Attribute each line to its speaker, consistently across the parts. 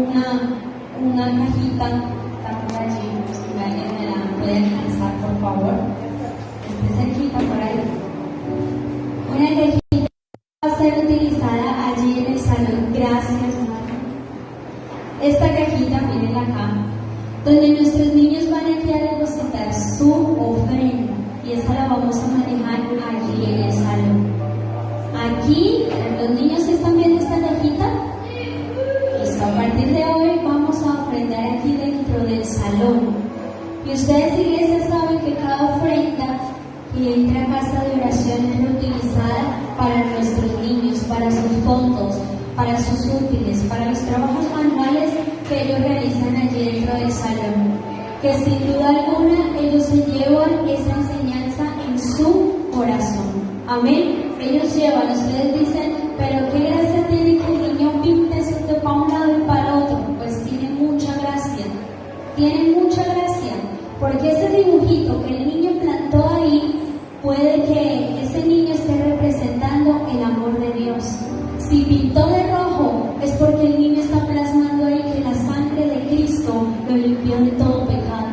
Speaker 1: una cajita, está por allí, si alguien me la puede alcanzar, por favor. Esté cerquita por ahí. Una cajita va a ser utilizada allí en el salón. Gracias, madre. Esta cajita, miren acá, donde nuestros niños van aquí a depositar su ofrenda, y esa la vamos a manejar allí en el salón. Aquí, los niños están viendo esta cajita. Listo, a partir de hoy vamos a ofrendar aquí dentro del salón. Y ustedes, iglesia, saben que cada ofrenda que entra a casa de oración es reutilizada para nuestros niños, para sus fondos, para sus útiles, para los trabajos manuales que ellos realizan allí dentro del salón. Que sin duda alguna ellos se llevan esa enseñanza en su corazón. Amén. Ellos llevan, ustedes dicen, pero qué gracia tiene que el niño pinte eso de para un lado y para el otro. Pues tiene mucha gracia. Tiene mucha gracia. Porque ese dibujito que el niño plantó ahí, puede que ese niño esté representando el amor de Dios. Si pintó de rojo, es porque el niño está plasmando ahí que la sangre de Cristo lo limpió de todo pecado.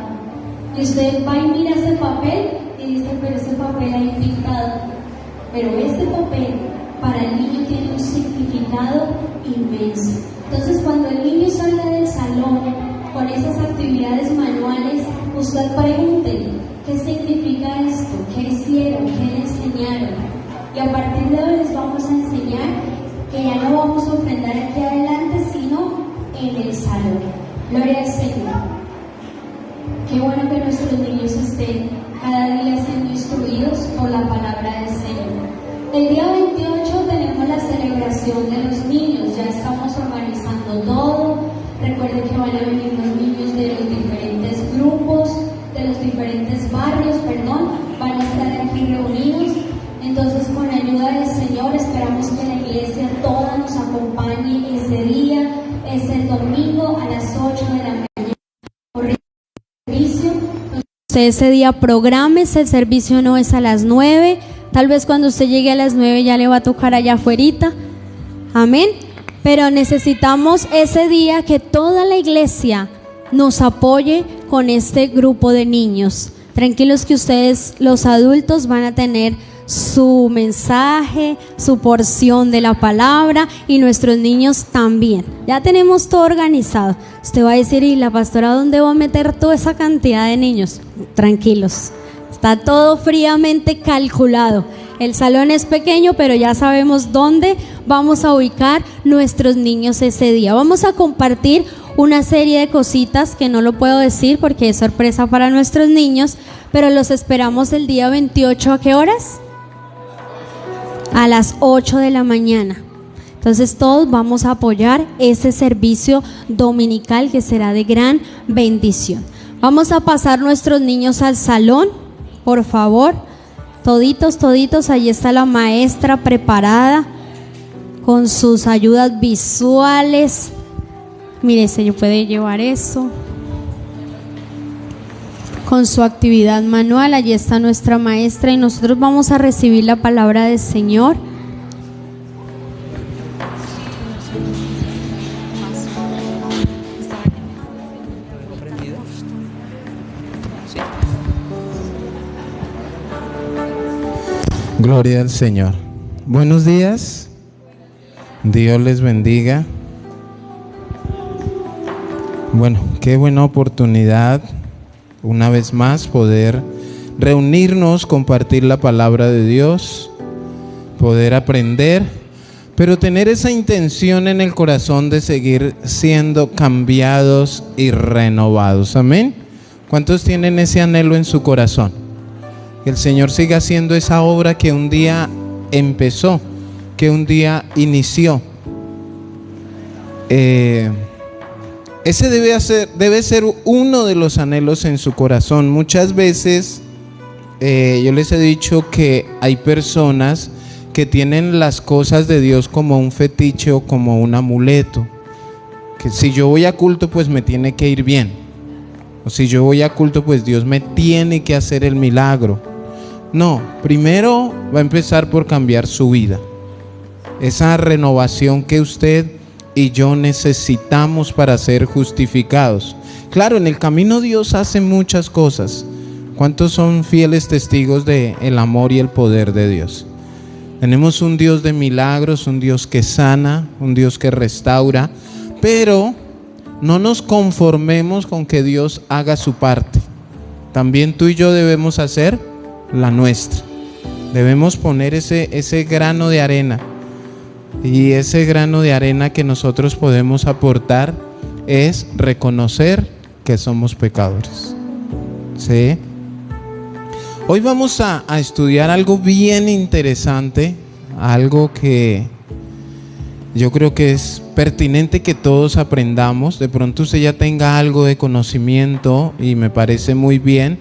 Speaker 1: Y usted va y mira ese papel y dice, pero ese papel ahí pintado. Pero ese papel para el niño tiene un significado inmenso. Entonces, cuando el niño salga del salón con esas actividades manuales, usted pregúntele, ¿qué significa esto? ¿Qué hicieron? ¿Qué le enseñaron? Y a partir de hoy les vamos a enseñar que ya no vamos a ofrendar aquí adelante, sino en el salón. Gloria al Señor. Qué bueno que nuestros niños estén cada día siendo instruidos por la palabra del Señor. El día 28 tenemos la celebración de los niños. Ya estamos organizando todo. Recuerden que van a venir los niños de los diferentes grupos, de los diferentes barrios, van a estar aquí reunidos. Entonces, con ayuda del Señor, esperamos que la iglesia toda nos acompañe ese día, ese domingo a las 8 de la mañana. Usted ese día prográmese, el servicio no es a las 9. Tal vez cuando usted llegue a las 9 ya le va a tocar allá afuerita. Amén. Pero necesitamos ese día que toda la iglesia nos apoye con este grupo de niños. Tranquilos que ustedes, los adultos, van a tener su mensaje, su porción de la palabra, y nuestros niños también. Ya tenemos todo organizado. Usted va a decir, ¿y la pastora dónde va a meter toda esa cantidad de niños? Tranquilos, está todo fríamente calculado. El salón es pequeño, pero ya sabemos dónde vamos a ubicar nuestros niños ese día. Vamos a compartir una serie de cositas que no lo puedo decir porque es sorpresa para nuestros niños, pero los esperamos el día 28. ¿A qué horas? A las 8 de la mañana. Entonces todos vamos a apoyar ese servicio dominical que será de gran bendición. Vamos a pasar nuestros niños al salón, por favor. Toditos, ahí está la maestra preparada con sus ayudas visuales. Mire, señor, puede llevar eso. Con su actividad manual, allí está nuestra maestra y nosotros vamos a recibir la palabra del Señor.
Speaker 2: Gloria al Señor. Buenos días. Dios les bendiga. Bueno, qué buena oportunidad una vez más poder reunirnos, compartir la palabra de Dios, poder aprender, pero tener esa intención en el corazón de seguir siendo cambiados y renovados. Amén. ¿Cuántos tienen ese anhelo en su corazón? Que el Señor siga haciendo esa obra que un día empezó, que un día inició. Ese debe ser uno de los anhelos en su corazón. Muchas veces yo les he dicho que hay personas que tienen las cosas de Dios como un fetiche o como un amuleto. Que si yo voy a culto, pues me tiene que ir bien. O si yo voy a culto, pues Dios me tiene que hacer el milagro. No, primero va a empezar por cambiar su vida. Esa renovación que usted y yo necesitamos para ser justificados. Claro, en el camino Dios hace muchas cosas. ¿Cuántos son fieles testigos del amor y el poder de Dios? Tenemos un Dios de milagros, un Dios que sana, un Dios que restaura, pero no nos conformemos con que Dios haga su parte. También tú y yo debemos hacer la nuestra. Debemos poner ese grano de arena. Y ese grano de arena que nosotros podemos aportar es reconocer que somos pecadores. ¿Sí? Hoy vamos a estudiar algo bien interesante, algo que yo creo que es pertinente que todos aprendamos. De pronto usted ya tenga algo de conocimiento y me parece muy bien.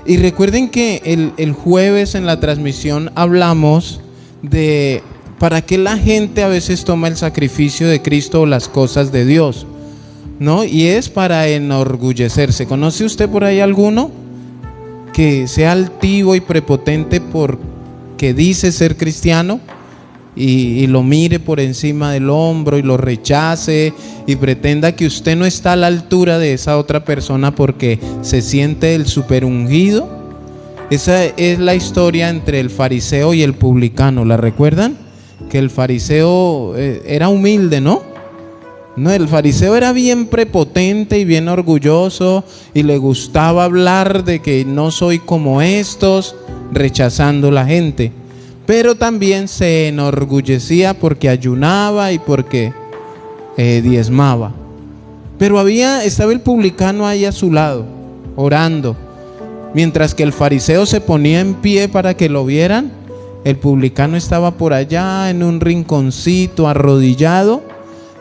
Speaker 2: Y recuerden que el jueves en la transmisión hablamos de para qué la gente a veces toma el sacrificio de Cristo o las cosas de Dios, ¿no? Y es para enorgullecerse. ¿Conoce usted por ahí alguno que sea altivo y prepotente porque dice ser cristiano y lo mire por encima del hombro y lo rechace y pretenda que usted no está a la altura de esa otra persona porque se siente el superungido? Esa es la historia entre el fariseo y el publicano. ¿La recuerdan? Que el fariseo era humilde, ¿no? No, el fariseo era bien prepotente y bien orgulloso y le gustaba hablar de que no soy como estos, rechazando a la gente. Pero también se enorgullecía porque ayunaba y porque diezmaba. Pero estaba el publicano ahí a su lado, orando. Mientras que el fariseo se ponía en pie para que lo vieran, el publicano estaba por allá en un rinconcito arrodillado,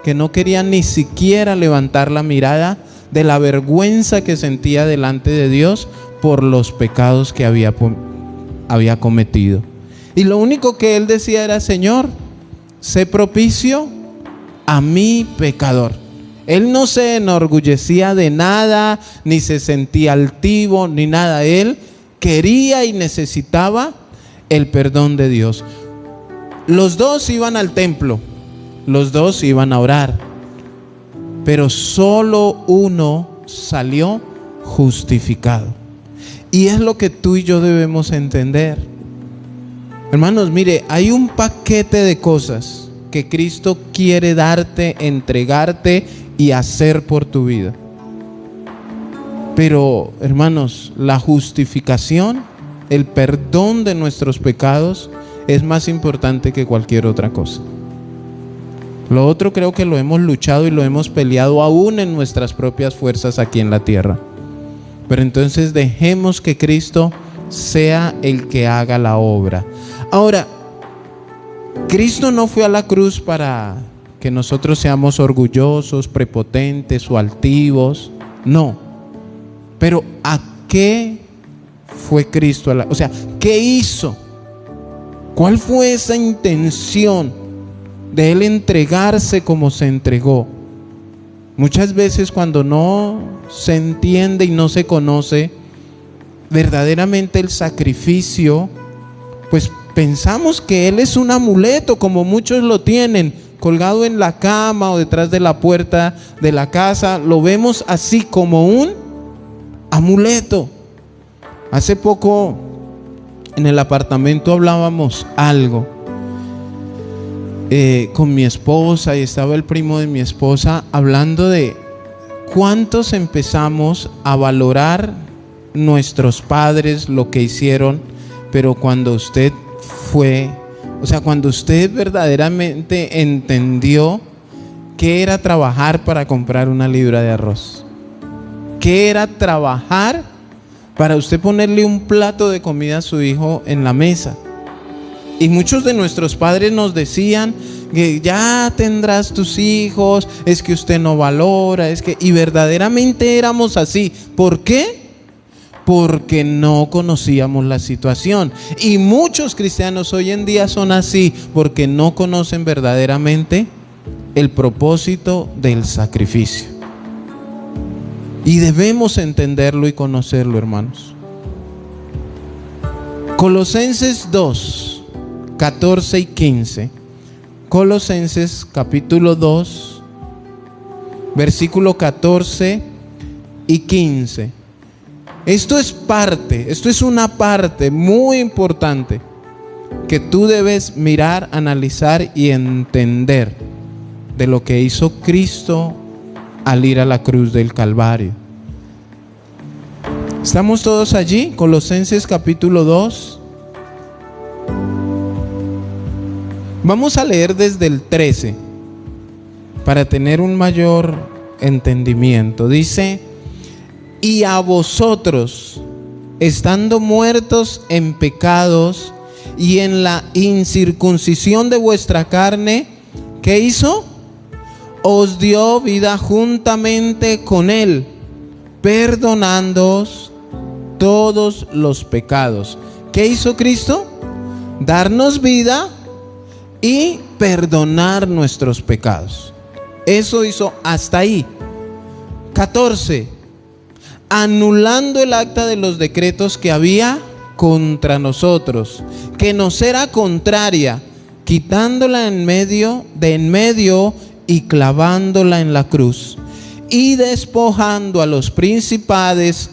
Speaker 2: que no quería ni siquiera levantar la mirada de la vergüenza que sentía delante de Dios por los pecados que había cometido. Y lo único que él decía era: Señor, sé propicio a mi pecador. Él no se enorgullecía de nada, ni se sentía altivo, ni nada. Él quería y necesitaba el perdón de Dios. Los dos iban al templo, los dos iban a orar, pero solo uno salió justificado. Y es lo que tú y yo debemos entender. Hermanos, mire, hay un paquete de cosas que Cristo quiere darte, entregarte y hacer por tu vida. Pero, hermanos, la justificación, el perdón de nuestros pecados es más importante que cualquier otra cosa. Lo otro creo que lo hemos luchado y lo hemos peleado aún en nuestras propias fuerzas aquí en la tierra. Pero entonces dejemos que Cristo sea el que haga la obra. Ahora, Cristo no fue a la cruz para que nosotros seamos orgullosos, prepotentes o altivos. No. Pero ¿a qué fue Cristo? O sea, ¿qué hizo? ¿Cuál fue esa intención de Él entregarse como se entregó? Muchas veces cuando no se entiende y no se conoce verdaderamente el sacrificio, pues pensamos que Él es un amuleto, como muchos lo tienen, colgado en la cama o detrás de la puerta de la casa. Lo vemos así, como un amuleto. Hace poco en el apartamento hablábamos algo con mi esposa, y estaba el primo de mi esposa hablando de cuántos empezamos a valorar nuestros padres, lo que hicieron, pero cuando usted cuando usted verdaderamente entendió qué era trabajar para comprar una libra de arroz, qué era trabajar para usted ponerle un plato de comida a su hijo en la mesa. Y muchos de nuestros padres nos decían que ya tendrás tus hijos, es que usted no valora, y verdaderamente éramos así. ¿Por qué? Porque no conocíamos la situación. Y muchos cristianos hoy en día son así, porque no conocen verdaderamente el propósito del sacrificio. Y debemos entenderlo y conocerlo, hermanos. Colosenses 2, 14 y 15. Colosenses capítulo 2, versículo 14 y 15. Esto es una parte muy importante que tú debes mirar, analizar y entender de lo que hizo Cristo al ir a la cruz del Calvario. ¿Estamos todos allí? Colosenses capítulo 2. Vamos a leer desde el 13 para tener un mayor entendimiento. Dice: y a vosotros, estando muertos en pecados y en la incircuncisión de vuestra carne, ¿qué hizo? Os dio vida juntamente con Él, perdonándoos todos los pecados. ¿Qué hizo Cristo? Darnos vida y perdonar nuestros pecados. Eso hizo hasta ahí. 14. Anulando el acta de los decretos que había contra nosotros, que nos era contraria, quitándola en medio y clavándola en la cruz, y despojando a los principados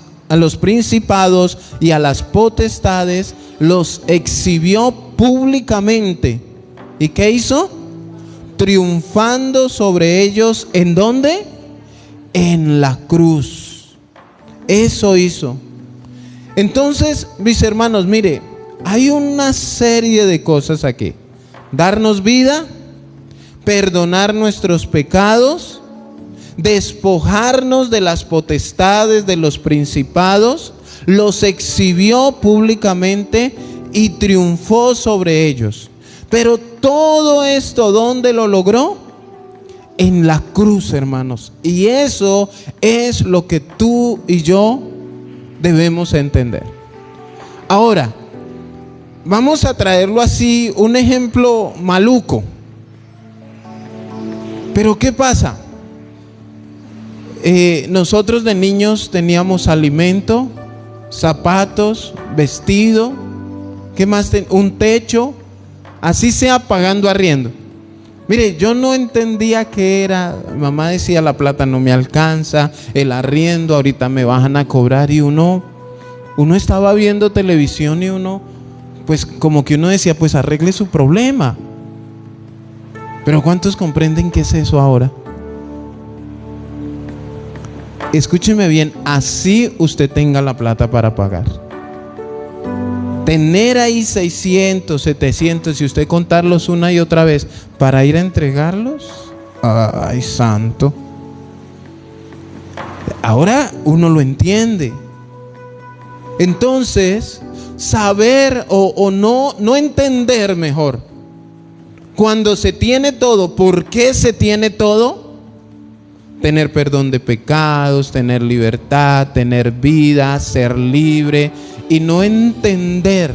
Speaker 2: y a las potestades, los exhibió públicamente. ¿Y qué hizo? Triunfando sobre ellos, ¿en dónde? En la cruz. Eso hizo. Entonces, mis hermanos, mire, hay una serie de cosas aquí. Darnos vida, perdonar nuestros pecados, despojarnos de las potestades, de los principados, los exhibió públicamente y triunfó sobre ellos. Pero todo esto, ¿dónde lo logró? En la cruz, hermanos. Y eso es lo que tú y yo debemos entender. Ahora, vamos a traerlo así, un ejemplo maluco. Pero ¿qué pasa? Nosotros de niños teníamos alimento, zapatos, vestido, ¿qué más? Un techo, así sea pagando arriendo. Mire, yo no entendía qué era. Mamá decía: la plata no me alcanza, el arriendo ahorita me bajan a cobrar. Y uno estaba viendo televisión y pues como que uno decía: pues arregle su problema. Pero ¿cuántos comprenden qué es eso ahora? Escúcheme bien, así usted tenga la plata para pagar. Tener ahí 600, 700 y usted contarlos una y otra vez para ir a entregarlos. Ay, santo. Ahora uno lo entiende. Entonces, saber o no entender mejor. Cuando se tiene todo, ¿por qué se tiene todo? Tener perdón de pecados, tener libertad, tener vida, ser libre. Y no entender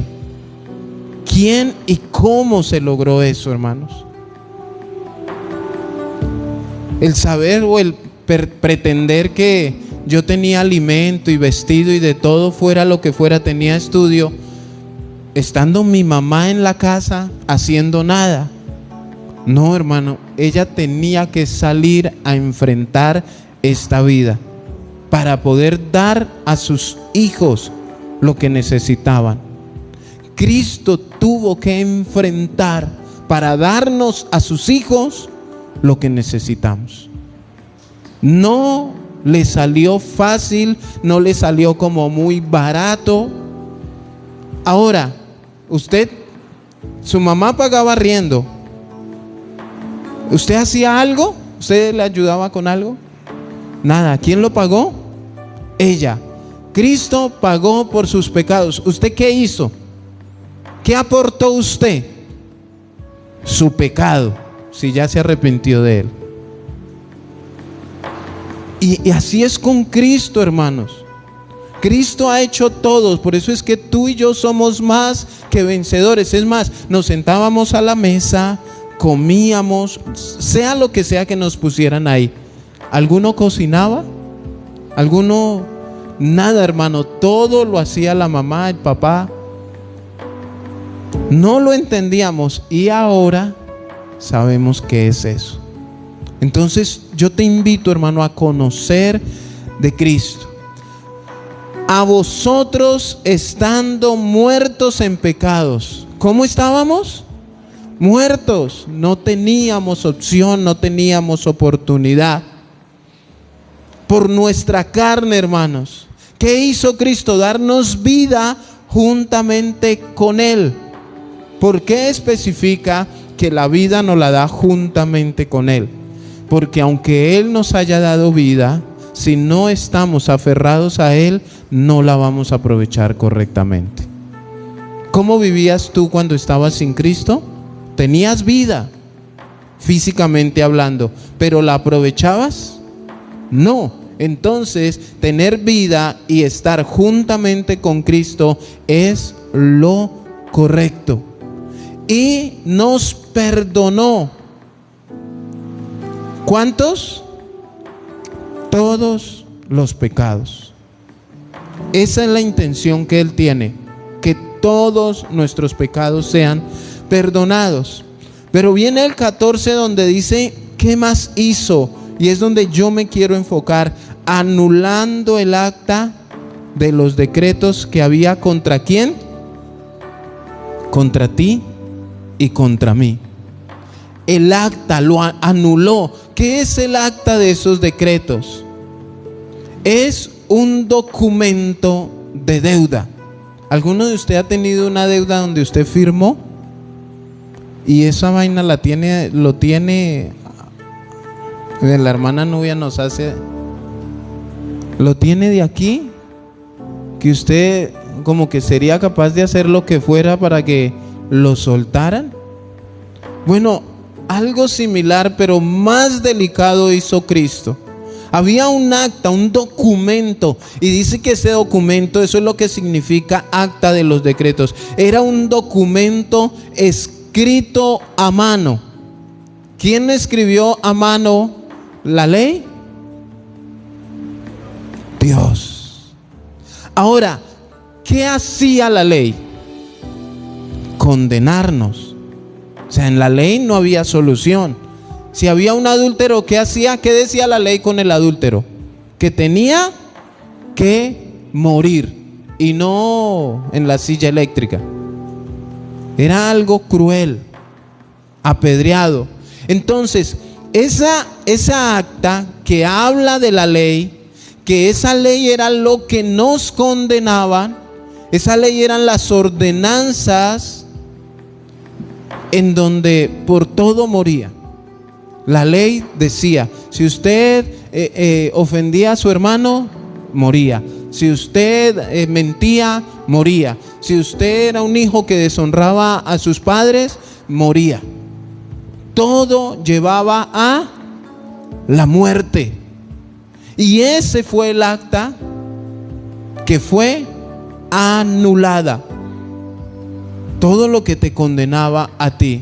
Speaker 2: quién y cómo se logró eso, hermanos. El saber o el pretender que yo tenía alimento y vestido y de todo, fuera lo que fuera, tenía estudio, estando mi mamá en la casa haciendo nada. No, hermano, ella tenía que salir a enfrentar esta vida para poder dar a sus hijos lo que necesitaban. Cristo tuvo que enfrentar para darnos a sus hijos lo que necesitamos. No le salió fácil, no le salió como muy barato. Ahora, su mamá pagaba arriendo. ¿Usted hacía algo? ¿Usted le ayudaba con algo? Nada. ¿Quién lo pagó? Ella. Cristo pagó por sus pecados. ¿Usted qué hizo? ¿Qué aportó usted? Su pecado, si ya se arrepintió de él. Y así es con Cristo, hermanos. Cristo ha hecho todo. Por eso es que tú y yo somos más que vencedores. Es más, nos sentábamos a la mesa, comíamos, sea lo que sea que nos pusieran ahí. ¿Alguno cocinaba? ¿Alguno? Nada, hermano, todo lo hacía la mamá, el papá. No lo entendíamos y ahora sabemos qué es eso. Entonces yo te invito, hermano, a conocer de Cristo. A vosotros estando muertos en pecados. ¿Cómo estábamos? Muertos. No teníamos opción, no teníamos oportunidad. Por nuestra carne, hermanos. ¿Qué hizo Cristo? Darnos vida juntamente con Él. ¿Por qué especifica que la vida nos la da juntamente con Él? Porque aunque Él nos haya dado vida, si no estamos aferrados a Él, no la vamos a aprovechar correctamente. ¿Cómo vivías tú cuando estabas sin Cristo? Tenías vida, físicamente hablando, ¿pero la aprovechabas? No. Entonces, tener vida y estar juntamente con Cristo es lo correcto. Y nos perdonó. ¿Cuántos? Todos los pecados. Esa es la intención que Él tiene, que todos nuestros pecados sean perdonados. Pero viene el 14 donde dice, ¿qué más hizo? Y es donde yo me quiero enfocar, anulando el acta de los decretos que había ¿contra quién? Contra ti y contra mí. El acta lo anuló. ¿Qué es el acta de esos decretos? Es un documento de deuda. ¿Alguno de ustedes ha tenido una deuda donde usted firmó? Y esa vaina lo tiene, la hermana Nubia nos hace, lo tiene de aquí, que usted como que sería capaz de hacer lo que fuera para que lo soltaran. Bueno, algo similar, pero más delicado hizo Cristo. Había un acta, un documento, y dice que ese documento, eso es lo que significa acta de los decretos. Era un documento escrito a mano. ¿Quién escribió a mano la ley? Dios. Ahora, ¿qué hacía la ley? Condenarnos. O sea, en la ley no había solución. Si había un adúltero, ¿qué hacía? ¿Qué decía la ley con el adúltero? Que tenía que morir, y no en la silla eléctrica. Era algo cruel, apedreado. Entonces, esa acta que habla de la ley, que esa ley era lo que nos condenaba, esa ley eran las ordenanzas en donde por todo moría. La ley decía, si usted ofendía a su hermano, moría. Si usted mentía, moría. Si usted era un hijo que deshonraba a sus padres, moría. Todo llevaba a la muerte. Y ese fue el acta que fue anulada. Todo lo que te condenaba a ti.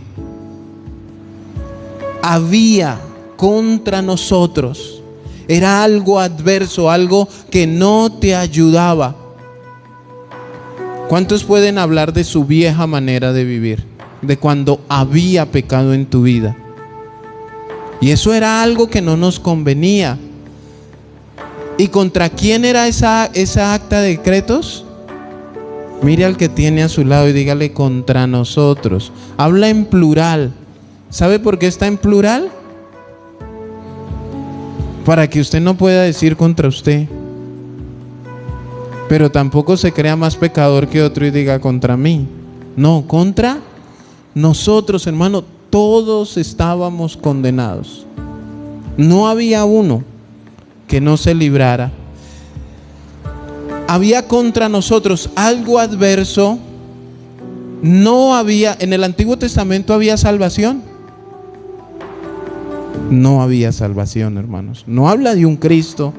Speaker 2: Había contra nosotros, era algo adverso, algo que no te ayudaba. ¿Cuántos pueden hablar de su vieja manera de vivir? De cuando había pecado en tu vida. Y eso era algo que no nos convenía. ¿Y contra quién era esa acta de decretos? Mire al que tiene a su lado y dígale, contra nosotros. Habla en plural. ¿Sabe por qué está en plural? Para que usted no pueda decir contra usted, pero tampoco se crea más pecador que otro y diga contra mí. No, contra nosotros, hermano. Todos estábamos condenados. No había uno que no se librara. Había contra nosotros algo adverso. No había, en el Antiguo Testamento había salvación. No había salvación, hermanos. No habla de un Cristo.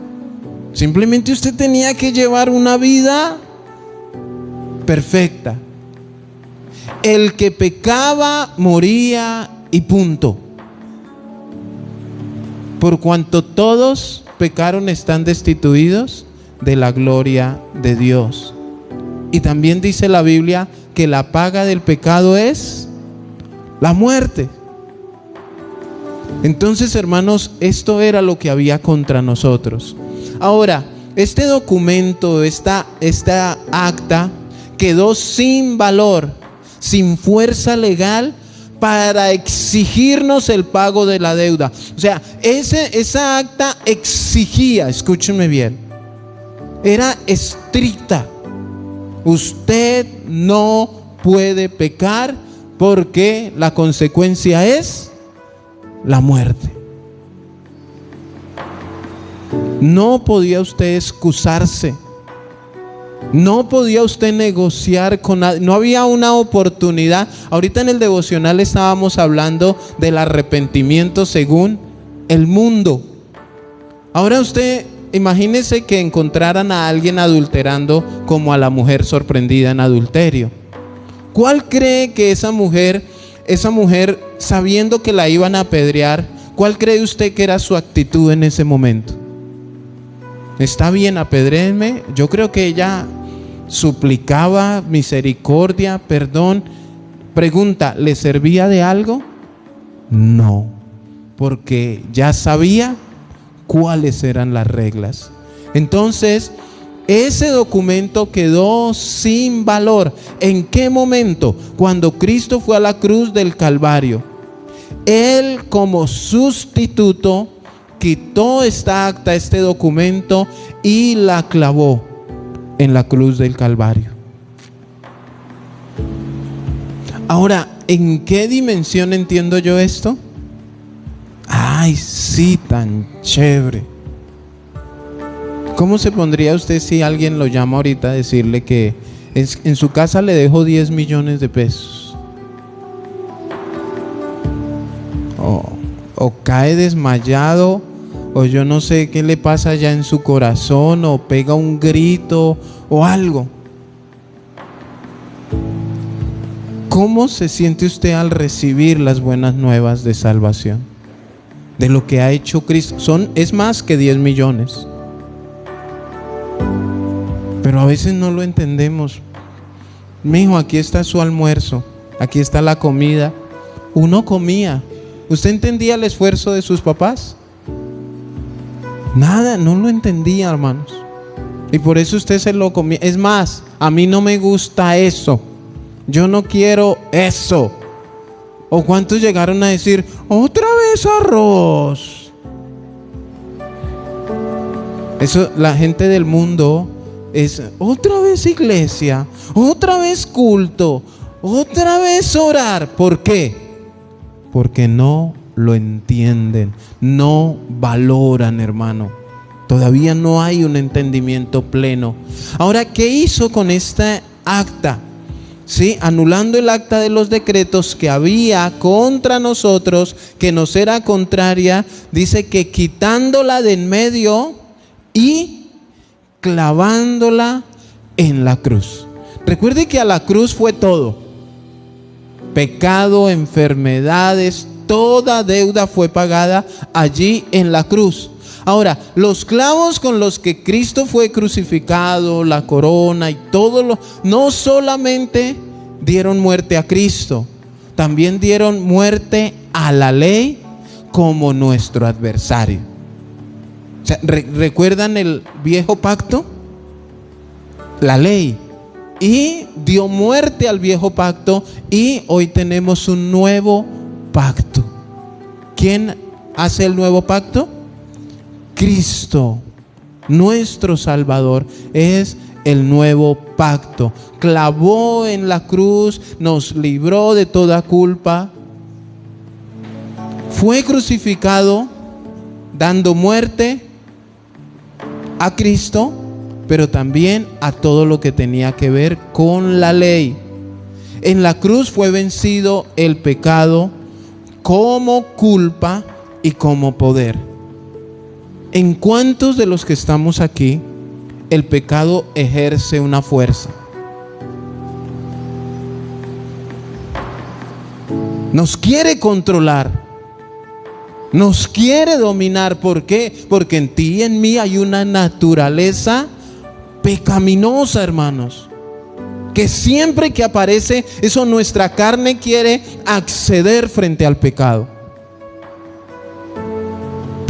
Speaker 2: Simplemente usted tenía que llevar una vida perfecta. El que pecaba moría y punto. Por cuanto todos pecaron, están destituidos de la gloria de Dios. Y también dice la Biblia que la paga del pecado es la muerte. Entonces, hermanos, esto era lo que había contra nosotros. Ahora, este documento, esta acta, quedó sin valor, sin fuerza legal para exigirnos el pago de la deuda. O sea, esa acta exigía, escúchenme bien, era estricta. Usted no puede pecar porque la consecuencia es la muerte. No podía usted excusarse. No podía usted negociar con nadie. No había una oportunidad. Ahorita en el devocional estábamos hablando del arrepentimiento según el mundo. Ahora usted imagínese que encontraran a alguien adulterando como a la mujer sorprendida en adulterio. ¿Cuál cree que esa mujer, sabiendo que la iban a apedrear, cuál cree usted que era su actitud en ese momento? Está bien, apedréenme. Yo creo que ella suplicaba misericordia, perdón. Pregunta, ¿le servía de algo? No, porque ya sabía cuáles eran las reglas. Entonces, ese documento quedó sin valor. ¿En qué momento? Cuando Cristo fue a la cruz del Calvario. Él, como sustituto, quitó esta acta, este documento, y la clavó en la cruz del Calvario. Ahora, ¿en qué dimensión entiendo yo esto? Ay, sí, tan chévere. ¿Cómo se pondría usted si alguien lo llama ahorita a decirle que en su casa le dejó 10 millones de pesos? O cae desmayado, o yo no sé qué le pasa ya en su corazón, o pega un grito o algo. ¿Cómo se siente usted al recibir las buenas nuevas de salvación? De lo que ha hecho Cristo. Es más que 10 millones. Pero a veces no lo entendemos. Mijo, aquí está su almuerzo, aquí está la comida. Uno comía. ¿Usted entendía el esfuerzo de sus papás? Nada, no lo entendía, hermanos. Y por eso usted se lo comía. Es más, a mí no me gusta eso. Yo no quiero eso. ¿O cuántos llegaron a decir, otra vez arroz? Eso, la gente del mundo es otra vez iglesia, otra vez culto, otra vez orar. ¿Por qué? Porque no lo entienden, no valoran, hermano. Todavía no hay un entendimiento pleno. Ahora, ¿qué hizo con esta acta? ¿Sí? Anulando el acta de los decretos que había contra nosotros, que nos era contraria, dice que quitándola de en medio y clavándola en la cruz. Recuerde que a la cruz fue todo. Pecado, enfermedades, toda deuda fue pagada allí en la cruz. Ahora, los clavos con los que Cristo fue crucificado, la corona y todo no solamente dieron muerte a Cristo, también dieron muerte a la ley como nuestro adversario. O sea, ¿recuerdan el viejo pacto? La ley. Y dio muerte al viejo pacto, y hoy tenemos un nuevo pacto. ¿Quién hace el nuevo pacto? Cristo, nuestro Salvador, es el nuevo pacto. Clavó en la cruz, nos libró de toda culpa. Fue crucificado, dando muerte a Cristo, pero también a todo lo que tenía que ver con la ley. En la cruz fue vencido el pecado como culpa y como poder. ¿En cuántos de los que estamos aquí el pecado ejerce una fuerza? Nos quiere controlar, nos quiere dominar. ¿Por qué? Porque en ti y en mí hay una naturaleza pecaminosa, hermanos, que siempre que aparece eso, nuestra carne quiere acceder frente al pecado.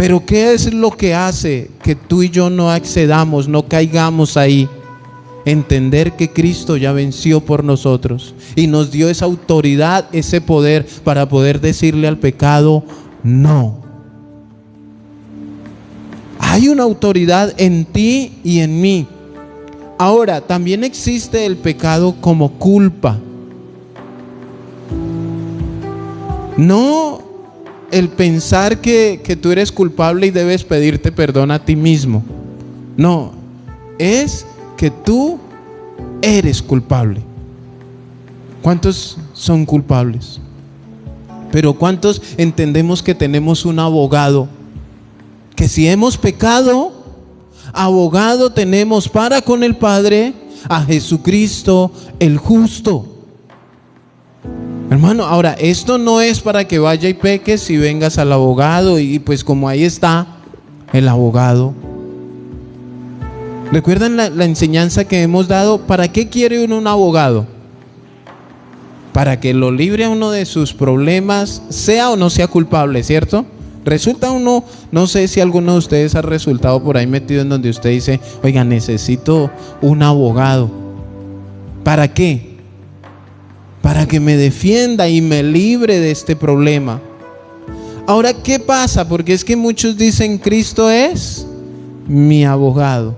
Speaker 2: Pero ¿qué es lo que hace que tú y yo no accedamos, no caigamos ahí? Entender que Cristo ya venció por nosotros y nos dio esa autoridad, ese poder para poder decirle al pecado no. Hay una autoridad en ti y en mí. Ahora, también existe el pecado como culpa. No el pensar que tú eres culpable y debes pedirte perdón a ti mismo. No, es que tú eres culpable. ¿Cuántos son culpables? Pero ¿cuántos entendemos que tenemos un abogado? Que si hemos pecado, abogado tenemos para con el Padre, a Jesucristo el justo. Hermano, ahora, esto no es para que vaya y peques y vengas al abogado y pues como ahí está el abogado. ¿Recuerdan la enseñanza que hemos dado? ¿Para qué quiere uno un abogado? Para que lo libre a uno de sus problemas, sea o no sea culpable, ¿cierto? Resulta uno, no sé si alguno de ustedes ha resultado por ahí metido en donde usted dice, oiga, necesito un abogado. ¿Para qué? Para que me defienda y me libre de este problema. Ahora, ¿qué pasa? Porque es que muchos dicen, Cristo es mi abogado.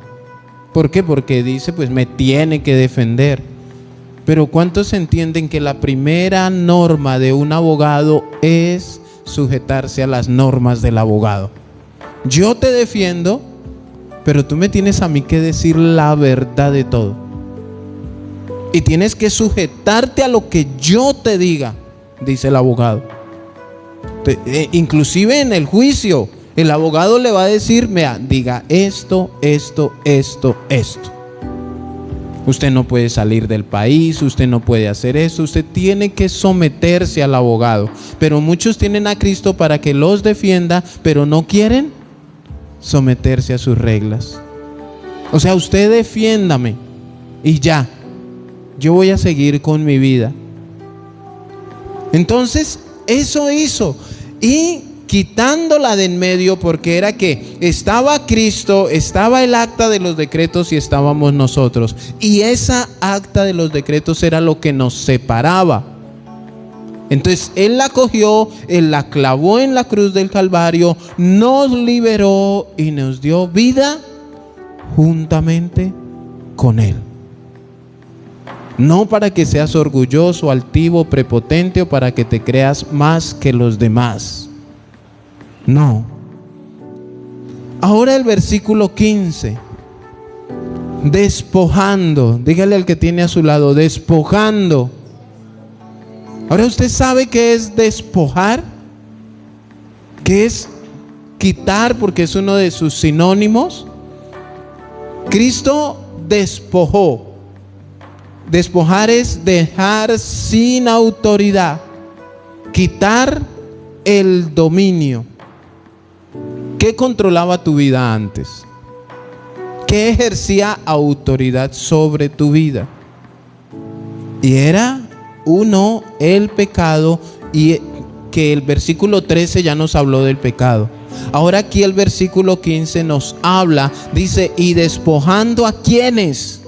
Speaker 2: ¿Por qué? Porque dice, pues me tiene que defender. Pero ¿cuántos entienden que la primera norma de un abogado es sujetarse a las normas del abogado? Yo te defiendo, pero tú me tienes a mí que decir la verdad de todo. Y tienes que sujetarte a lo que yo te diga, dice el abogado. Inclusive en el juicio, el abogado le va a decir, vea, diga esto. Usted no puede salir del país, usted no puede hacer esto, usted tiene que someterse al abogado. Pero muchos tienen a Cristo para que los defienda, pero no quieren someterse a sus reglas. O sea, usted defiéndame y ya, yo voy a seguir con mi vida. Entonces, eso hizo. Y quitándola de en medio, porque era que estaba Cristo, estaba el acta de los decretos y estábamos nosotros. Y esa acta de los decretos era lo que nos separaba. Entonces Él la cogió, Él la clavó en la cruz del Calvario, nos liberó y nos dio vida juntamente con Él. No para que seas orgulloso, altivo, prepotente o para que te creas más que los demás. No. Ahora el versículo 15. Despojando. Dígale al que tiene a su lado, despojando. Ahora usted sabe qué es despojar. ¿Qué es quitar? Porque es uno de sus sinónimos. Cristo despojó. Despojar es dejar sin autoridad. Quitar el dominio. ¿Qué controlaba tu vida antes? ¿Qué ejercía autoridad sobre tu vida? Y era uno, el pecado, y que el versículo 13 ya nos habló del pecado. Ahora aquí el versículo 15 nos habla, dice, y despojando a ¿quiénes?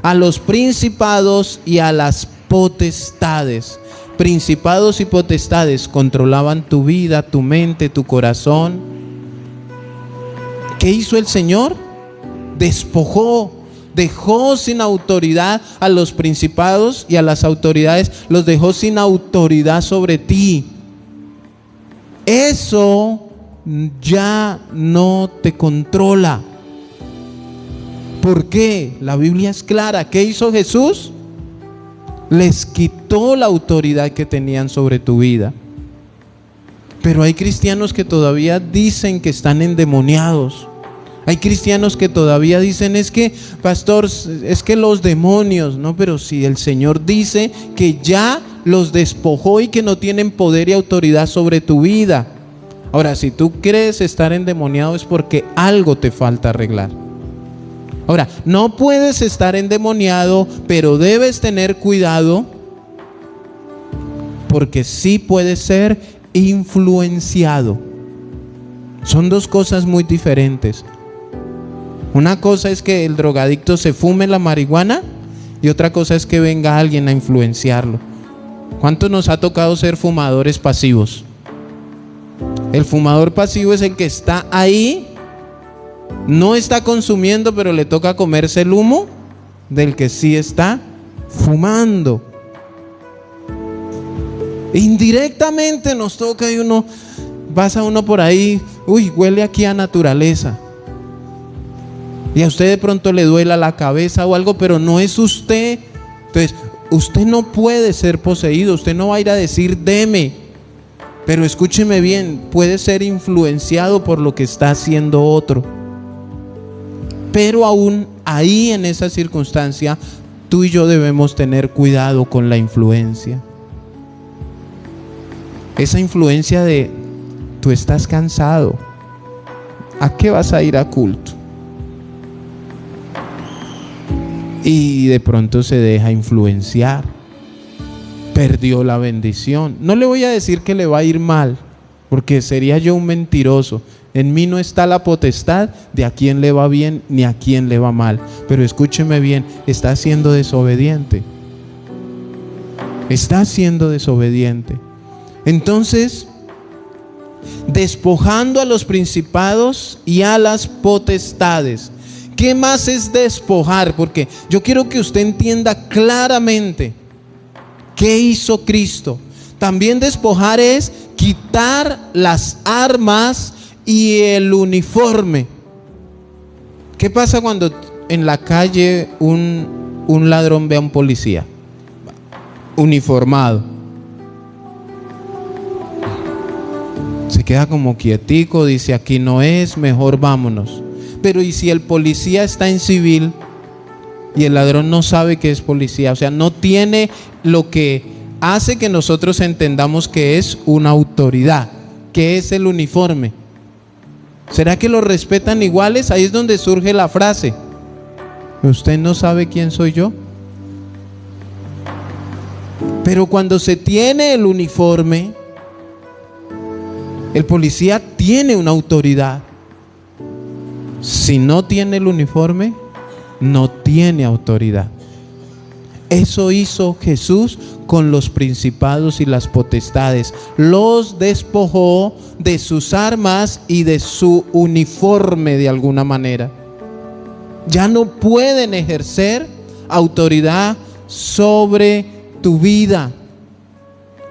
Speaker 2: A los principados y a las potestades. Principados y potestades controlaban tu vida, tu mente, tu corazón. ¿Qué hizo el Señor? Despojó, dejó sin autoridad a los principados y a las autoridades, los dejó sin autoridad sobre ti. Eso ya no te controla. ¿Por qué? La Biblia es clara. ¿Qué hizo Jesús? Les quitó la autoridad que tenían sobre tu vida. Pero hay cristianos que todavía dicen que están endemoniados. Hay cristianos que todavía dicen, es que, pastor, es que los demonios, no, pero si el Señor dice que ya los despojó y que no tienen poder y autoridad sobre tu vida. Ahora, si tú crees estar endemoniado es porque algo te falta arreglar. Ahora, no puedes estar endemoniado, pero debes tener cuidado, porque sí puedes ser influenciado. Son dos cosas muy diferentes. Una cosa es que el drogadicto se fume la marihuana y otra cosa es que venga alguien a influenciarlo. ¿Cuántos nos ha tocado ser fumadores pasivos? El fumador pasivo es el que está ahí, no está consumiendo, pero le toca comerse el humo del que sí está fumando. Indirectamente nos toca y pasa uno por ahí, uy, huele aquí a naturaleza. Y a usted de pronto le duela la cabeza o algo, pero no es usted. Entonces, usted no puede ser poseído, usted no va a ir a decir deme. Pero escúcheme bien, puede ser influenciado por lo que está haciendo otro. Pero aún ahí en esa circunstancia, tú y yo debemos tener cuidado con la influencia. Esa influencia de tú estás cansado, ¿a qué vas a ir a culto? Y de pronto se deja influenciar, perdió la bendición. No le voy a decir que le va a ir mal, porque sería yo un mentiroso. En mí no está la potestad de a quién le va bien ni a quién le va mal. Pero escúcheme bien, está siendo desobediente. Está siendo desobediente. Entonces, despojando a los principados y a las potestades. ¿Qué más es despojar? Porque yo quiero que usted entienda claramente qué hizo Cristo. También despojar es quitar las armas y el uniforme. ¿Qué pasa cuando en la calle un ladrón ve a un policía uniformado? Se queda como quietico, dice aquí no es, mejor vámonos. Pero ¿y si el policía está en civil y el ladrón no sabe que es policía? O sea, no tiene lo que hace que nosotros entendamos que es una autoridad, que es el uniforme. ¿Será que lo respetan iguales? Ahí es donde surge la frase: ¿usted no sabe quién soy yo? Pero cuando se tiene el uniforme, el policía tiene una autoridad. Si no tiene el uniforme, no tiene autoridad. Eso hizo Jesús con los principados y las potestades. Los despojó de sus armas y de su uniforme de alguna manera. Ya no pueden ejercer autoridad sobre tu vida.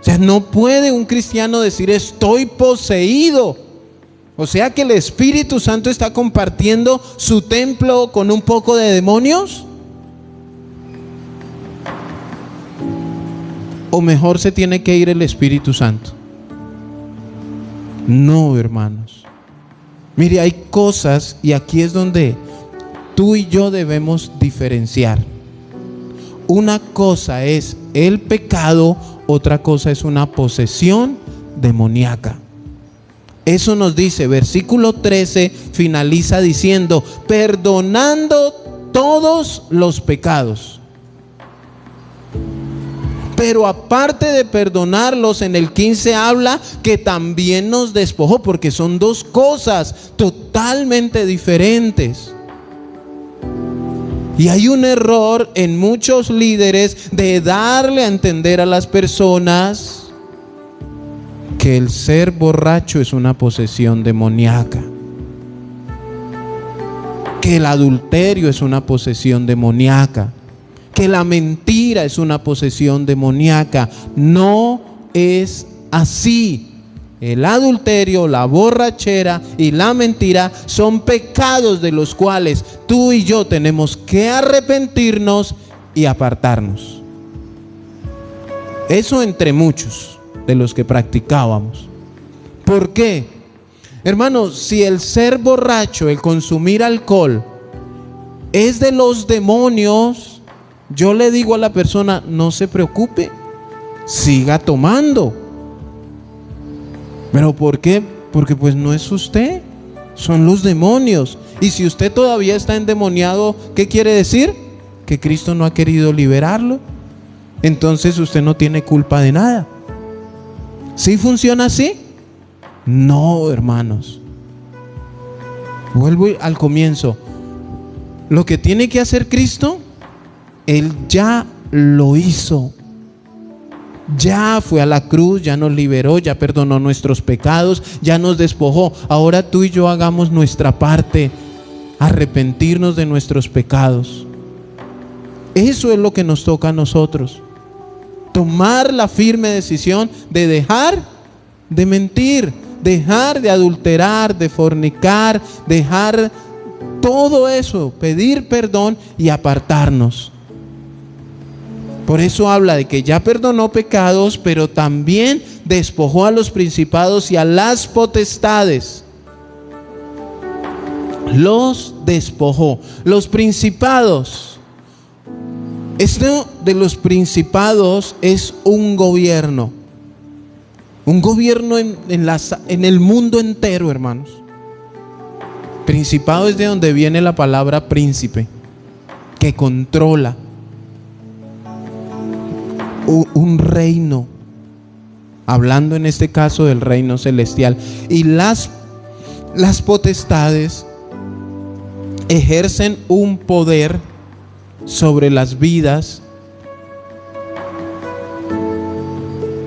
Speaker 2: O sea, no puede un cristiano decir estoy poseído. O sea que el Espíritu Santo está compartiendo su templo con un poco de demonios. O mejor se tiene que ir el Espíritu Santo. No, hermanos. Mire, hay cosas, y aquí es donde tú y yo debemos diferenciar. Una cosa es el pecado, otra cosa es una posesión demoníaca. Eso nos dice, versículo 13 finaliza diciendo, perdonando todos los pecados. Pero aparte de perdonarlos, en el 15 habla que también nos despojó, porque son dos cosas totalmente diferentes. Y hay un error en muchos líderes de darle a entender a las personas que el ser borracho es una posesión demoníaca, que el adulterio es una posesión demoníaca, que la mentira es una posesión demoníaca. No es así. El adulterio, la borrachera y la mentira son pecados de los cuales tú y yo tenemos que arrepentirnos y apartarnos. Eso entre muchos de los que practicábamos. ¿Por qué? Hermanos, si el ser borracho, el consumir alcohol es de los demonios, yo le digo a la persona, no se preocupe, siga tomando. ¿Pero por qué? Porque pues no es usted, son los demonios. Y si usted todavía está endemoniado, ¿qué quiere decir? Que Cristo no ha querido liberarlo. Entonces usted no tiene culpa de nada. ¿Sí funciona así? No, hermanos. Vuelvo al comienzo. Lo que tiene que hacer Cristo, Él ya lo hizo. Ya fue a la cruz, ya nos liberó, ya perdonó nuestros pecados, ya nos despojó. Ahora tú y yo hagamos nuestra parte, arrepentirnos de nuestros pecados. Eso es lo que nos toca a nosotros. Tomar la firme decisión de dejar de mentir, dejar de adulterar, de fornicar, dejar todo eso, pedir perdón y apartarnos. Por eso habla de que ya perdonó pecados, pero también despojó a los principados y a las potestades. Los despojó. Los principados. Esto de los principados es un gobierno. Un gobierno en el mundo entero, hermanos. Principado es de donde viene la palabra príncipe, que controla. Un reino, hablando en este caso del reino celestial. Y las potestades ejercen un poder sobre las vidas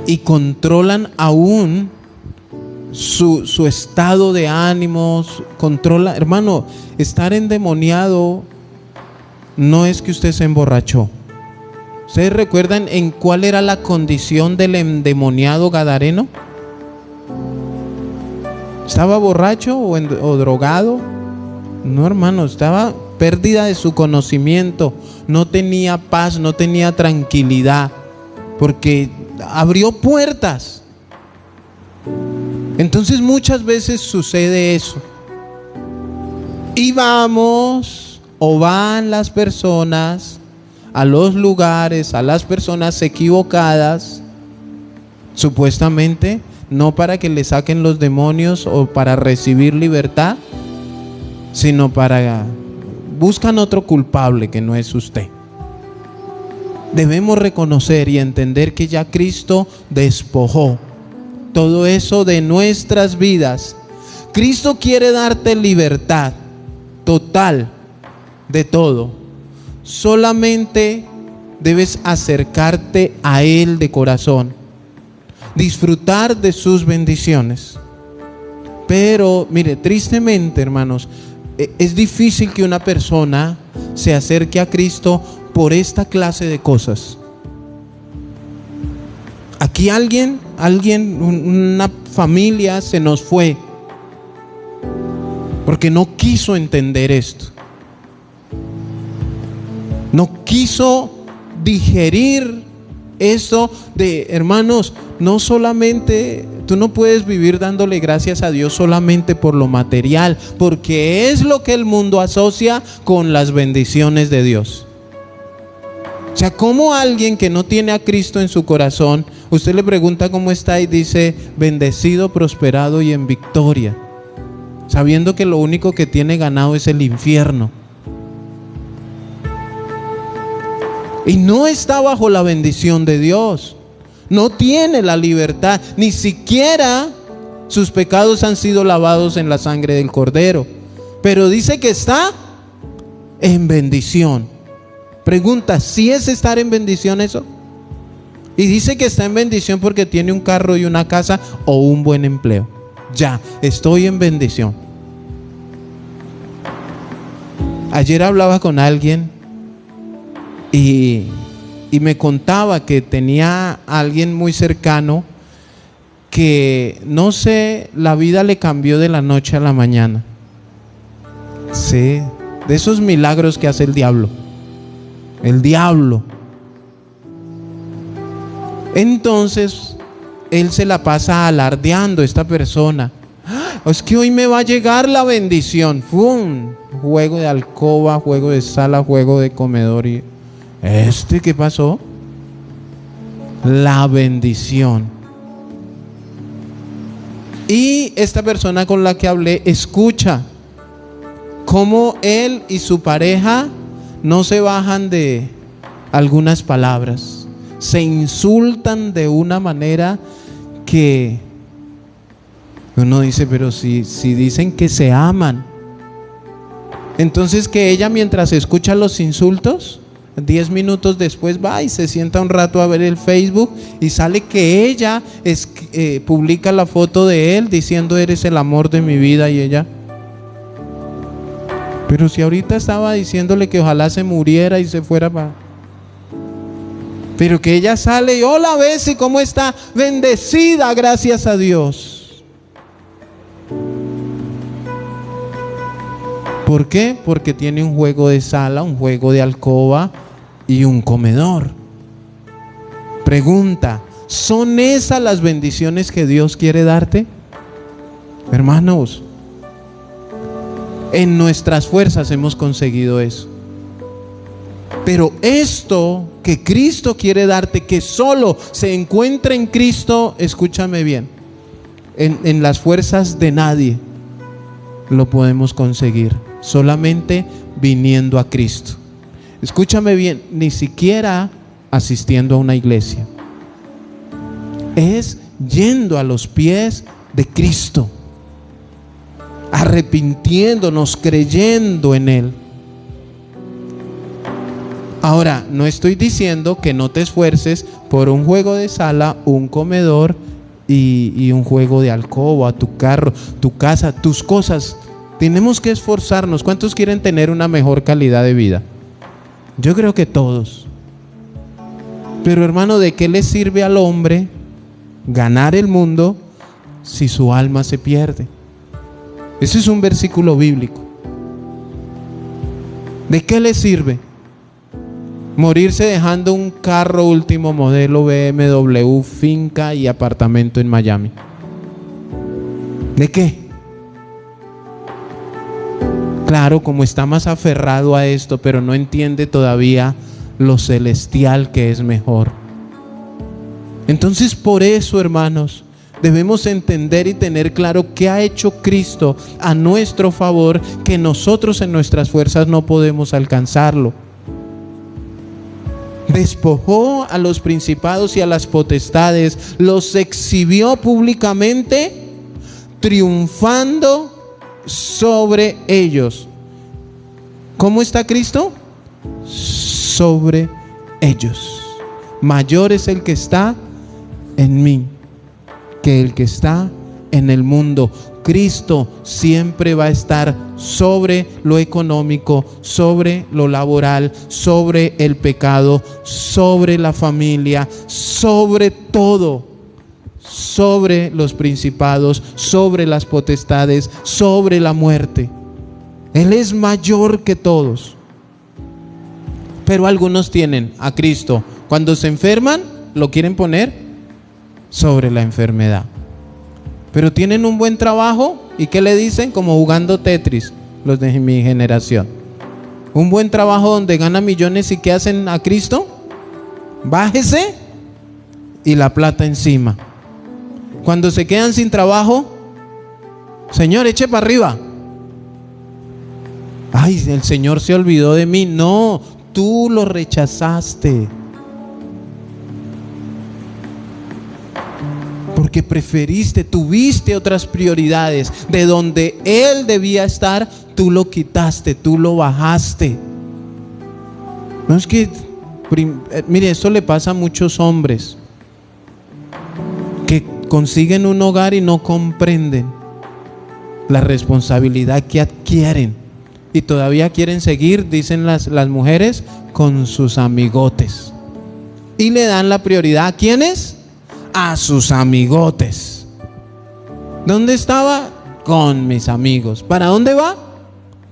Speaker 2: y controlan aún su estado de ánimos. Controla, hermano, estar endemoniado no es que usted se emborrachó. ¿Ustedes recuerdan en cuál era la condición del endemoniado gadareno? ¿Estaba borracho o drogado? No, hermano, estaba pérdida de su conocimiento. No tenía paz, no tenía tranquilidad, porque abrió puertas. Entonces muchas veces sucede eso. Y vamos o van las personas a los lugares, a las personas equivocadas, supuestamente no para que le saquen los demonios o para recibir libertad, sino para buscan otro culpable que no es usted. Debemos reconocer y entender que ya Cristo despojó todo eso de nuestras vidas. Cristo quiere darte libertad total de todo. Solamente debes acercarte a Él de corazón, disfrutar de sus bendiciones. Pero mire, tristemente, hermanos, es difícil que una persona se acerque a Cristo por esta clase de cosas. Aquí una familia se nos fue porque no quiso entender esto. No quiso digerir eso de, hermanos, no solamente, tú no puedes vivir dándole gracias a Dios solamente por lo material, porque es lo que el mundo asocia con las bendiciones de Dios. O sea, como alguien que no tiene a Cristo en su corazón, usted le pregunta cómo está y dice, bendecido, prosperado y en victoria, sabiendo que lo único que tiene ganado es el infierno. Y no está bajo la bendición de Dios. No tiene la libertad. Ni siquiera sus pecados han sido lavados en la sangre del Cordero. Pero dice que está en bendición. Pregunta, ¿sí es estar en bendición eso? Y dice que está en bendición porque tiene un carro y una casa o un buen empleo. Ya, estoy en bendición. Ayer hablaba con alguien y me contaba que tenía a alguien muy cercano que, no sé, la vida le cambió de la noche a la mañana. Sí, de esos milagros que hace el diablo. El diablo. Entonces, él se la pasa alardeando, esta persona. Es que hoy me va a llegar la bendición. ¡Fum! Juego de alcoba, juego de sala, juego de comedor. Y ¿qué pasó? La bendición. Y esta persona con la que hablé escucha cómo él y su pareja no se bajan de algunas palabras, se insultan de una manera que uno dice, pero si dicen que se aman, Entonces que ella, mientras escucha los insultos, 10 minutos después va y se sienta un rato a ver el Facebook y sale que ella publica la foto de él diciendo: eres el amor de mi vida. Y ella, pero si ahorita estaba diciéndole que ojalá se muriera y se fuera para... Pero que ella sale y: hola Bessie, ¿cómo está? Bendecida, gracias a Dios. ¿Por qué? Porque tiene un juego de sala, un juego de alcoba y un comedor. Pregunta: ¿son esas las bendiciones que Dios quiere darte? Hermanos, en nuestras fuerzas hemos conseguido eso. Pero esto que Cristo quiere darte, que solo se encuentra en Cristo, escúchame bien, en las fuerzas de nadie lo podemos conseguir, solamente viniendo a Cristo. Escúchame bien, ni siquiera asistiendo a una iglesia, es yendo a los pies de Cristo, arrepintiéndonos, creyendo en Él. Ahora, no estoy diciendo que no te esfuerces por un juego de sala, un comedor y un juego de alcoba, tu carro, tu casa, tus cosas. Tenemos que esforzarnos. ¿Cuántos quieren tener una mejor calidad de vida? Yo creo que todos. Pero hermano, ¿de qué le sirve al hombre ganar el mundo si su alma se pierde? Ese es un versículo bíblico. ¿De qué le sirve morirse dejando un carro último modelo, BMW, finca y apartamento en Miami? ¿De qué? Claro, como está más aferrado a esto, pero no entiende todavía lo celestial que es mejor. Entonces, por eso, hermanos, debemos entender y tener claro qué ha hecho Cristo a nuestro favor, que nosotros en nuestras fuerzas no podemos alcanzarlo. Despojó a los principados y a las potestades, los exhibió públicamente, triunfando sobre ellos. ¿Cómo está Cristo? Sobre ellos. Mayor es el que está en mí que el que está en el mundo. Cristo siempre va a estar sobre lo económico, sobre lo laboral, sobre el pecado, sobre la familia, sobre todo, sobre los principados, sobre las potestades, sobre la muerte. Él es mayor que todos. Pero algunos tienen a Cristo, cuando se enferman, lo quieren poner sobre la enfermedad. Pero tienen un buen trabajo, ¿y qué le dicen? Como jugando Tetris, los de mi generación. Un buen trabajo donde gana millones, ¿y qué hacen a Cristo? Bájese y la plata encima. Cuando se quedan sin trabajo, Señor, eche para arriba. Ay, el Señor se olvidó de mí. No, tú lo rechazaste. Porque preferiste, tuviste otras prioridades. De donde Él debía estar, tú lo quitaste, tú lo bajaste. No es que, mire, esto le pasa a muchos hombres que consiguen un hogar y no comprenden la responsabilidad que adquieren. Y todavía quieren seguir, dicen las mujeres, con sus amigotes. Y le dan la prioridad ¿a quiénes? A sus amigotes. ¿Dónde estaba? Con mis amigos. ¿Para dónde va?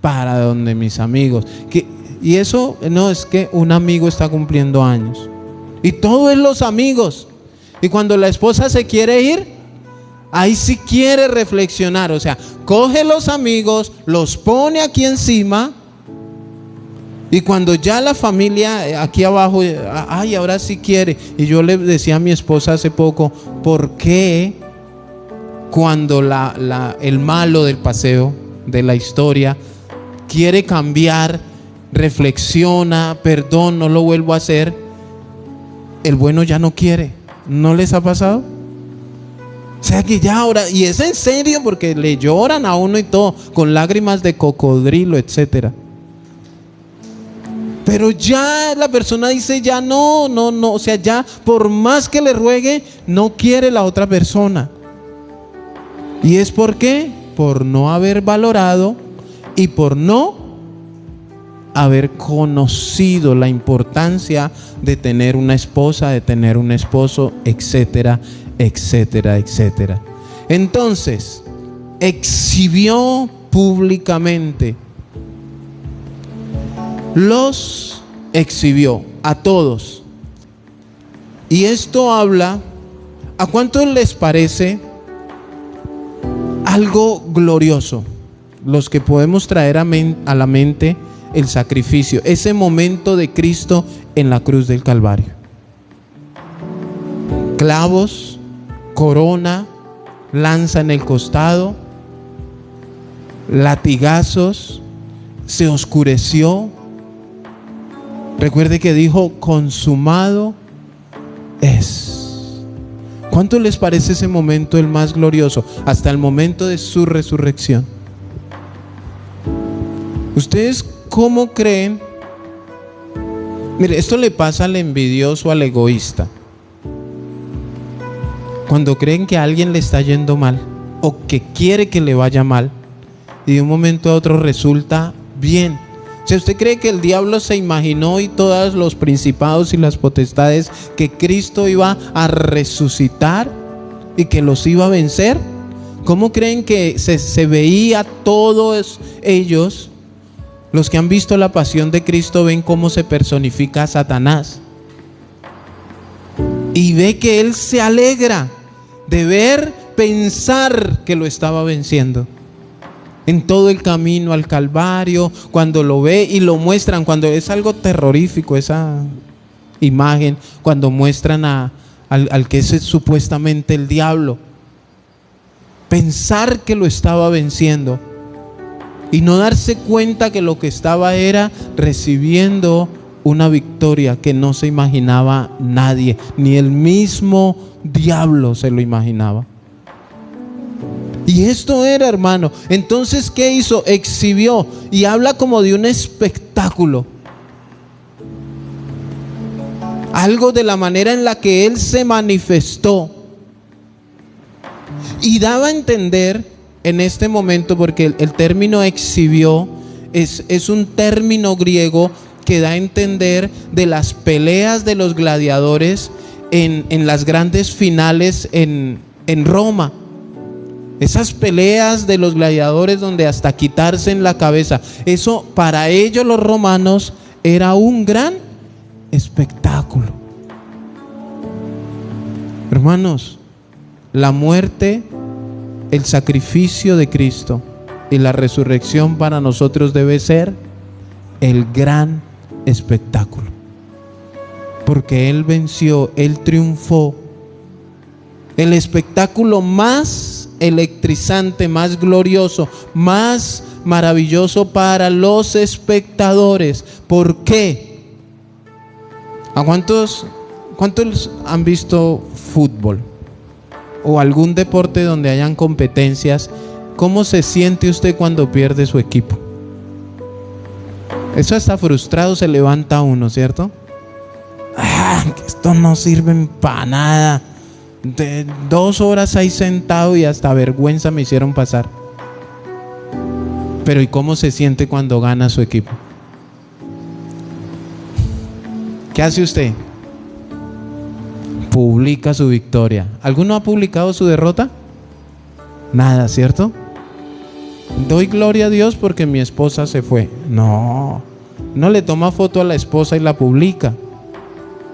Speaker 2: Para donde mis amigos. Y eso no es que un amigo está cumpliendo años. Y todo es los amigos. Y cuando la esposa se quiere ir, ahí sí quiere reflexionar. O sea, coge los amigos, los pone aquí encima. Y cuando ya la familia aquí abajo, ay, ahora sí quiere. Y yo le decía a mi esposa hace poco, ¿por qué cuando el malo del paseo, de la historia, quiere cambiar, reflexiona, perdón, no lo vuelvo a hacer, el bueno ya no quiere? ¿No les ha pasado? O sea que ya ahora, y es en serio porque le lloran a uno y todo, con lágrimas de cocodrilo, etcétera. Pero ya la persona dice ya no, o sea, ya por más que le ruegue, no quiere la otra persona. ¿Y es por qué? Por no haber valorado y por no haber conocido la importancia de tener una esposa, de tener un esposo, etcétera, etcétera, etcétera. Entonces, exhibió públicamente. Los exhibió a todos. Y esto habla, ¿a cuántos les parece algo glorioso? Los que podemos traer a la mente el sacrificio, ese momento de Cristo en la cruz del Calvario. Clavos, corona, lanza en el costado, latigazos, se oscureció. Recuerde que dijo, consumado es. ¿Cuánto les parece ese momento el más glorioso? Hasta el momento de su resurrección. ¿Ustedes cómo creen? Mire, esto le pasa al envidioso, al egoísta. Cuando creen que a alguien le está yendo mal o que quiere que le vaya mal y de un momento a otro resulta bien. Si usted cree que el diablo se imaginó y todos los principados y las potestades que Cristo iba a resucitar y que los iba a vencer, ¿cómo creen que se veía todos ellos? Los que han visto la pasión de Cristo ven cómo se personifica a Satanás y ve que él se alegra de pensar que lo estaba venciendo. En todo el camino al Calvario, cuando lo ve y lo muestran, cuando es algo terrorífico esa imagen, cuando muestran al que es supuestamente el diablo, pensar que lo estaba venciendo y no darse cuenta que lo que estaba era recibiendo una victoria que no se imaginaba nadie, ni el mismo diablo se lo imaginaba. Y esto era, hermano. Entonces, ¿qué hizo? Exhibió, y habla como de un espectáculo. Algo de la manera en la que él se manifestó. Y daba a entender en este momento, porque el término exhibió es un término griego que da a entender de las peleas de los gladiadores en las grandes finales en Roma. Esas peleas de los gladiadores donde hasta quitarse en la cabeza, eso para ellos los romanos era un gran espectáculo. Hermanos, la muerte, el sacrificio de Cristo y la resurrección para nosotros debe ser el gran espectáculo, porque Él venció, Él triunfó. El espectáculo más electrizante, más glorioso, más maravilloso para los espectadores. ¿Por qué? ¿A cuántos han visto fútbol o algún deporte donde hayan competencias? ¿Cómo se siente usted cuando pierde su equipo? Eso hasta frustrado se levanta uno, ¿cierto? Esto no sirve para nada. De 2 horas ahí sentado y hasta vergüenza me hicieron pasar. Pero ¿y cómo se siente cuando gana su equipo? ¿Qué hace usted? Publica su victoria. ¿Alguno ha publicado su derrota? Nada, ¿cierto? Doy gloria a Dios porque mi esposa se fue. No le toma foto a la esposa y la publica.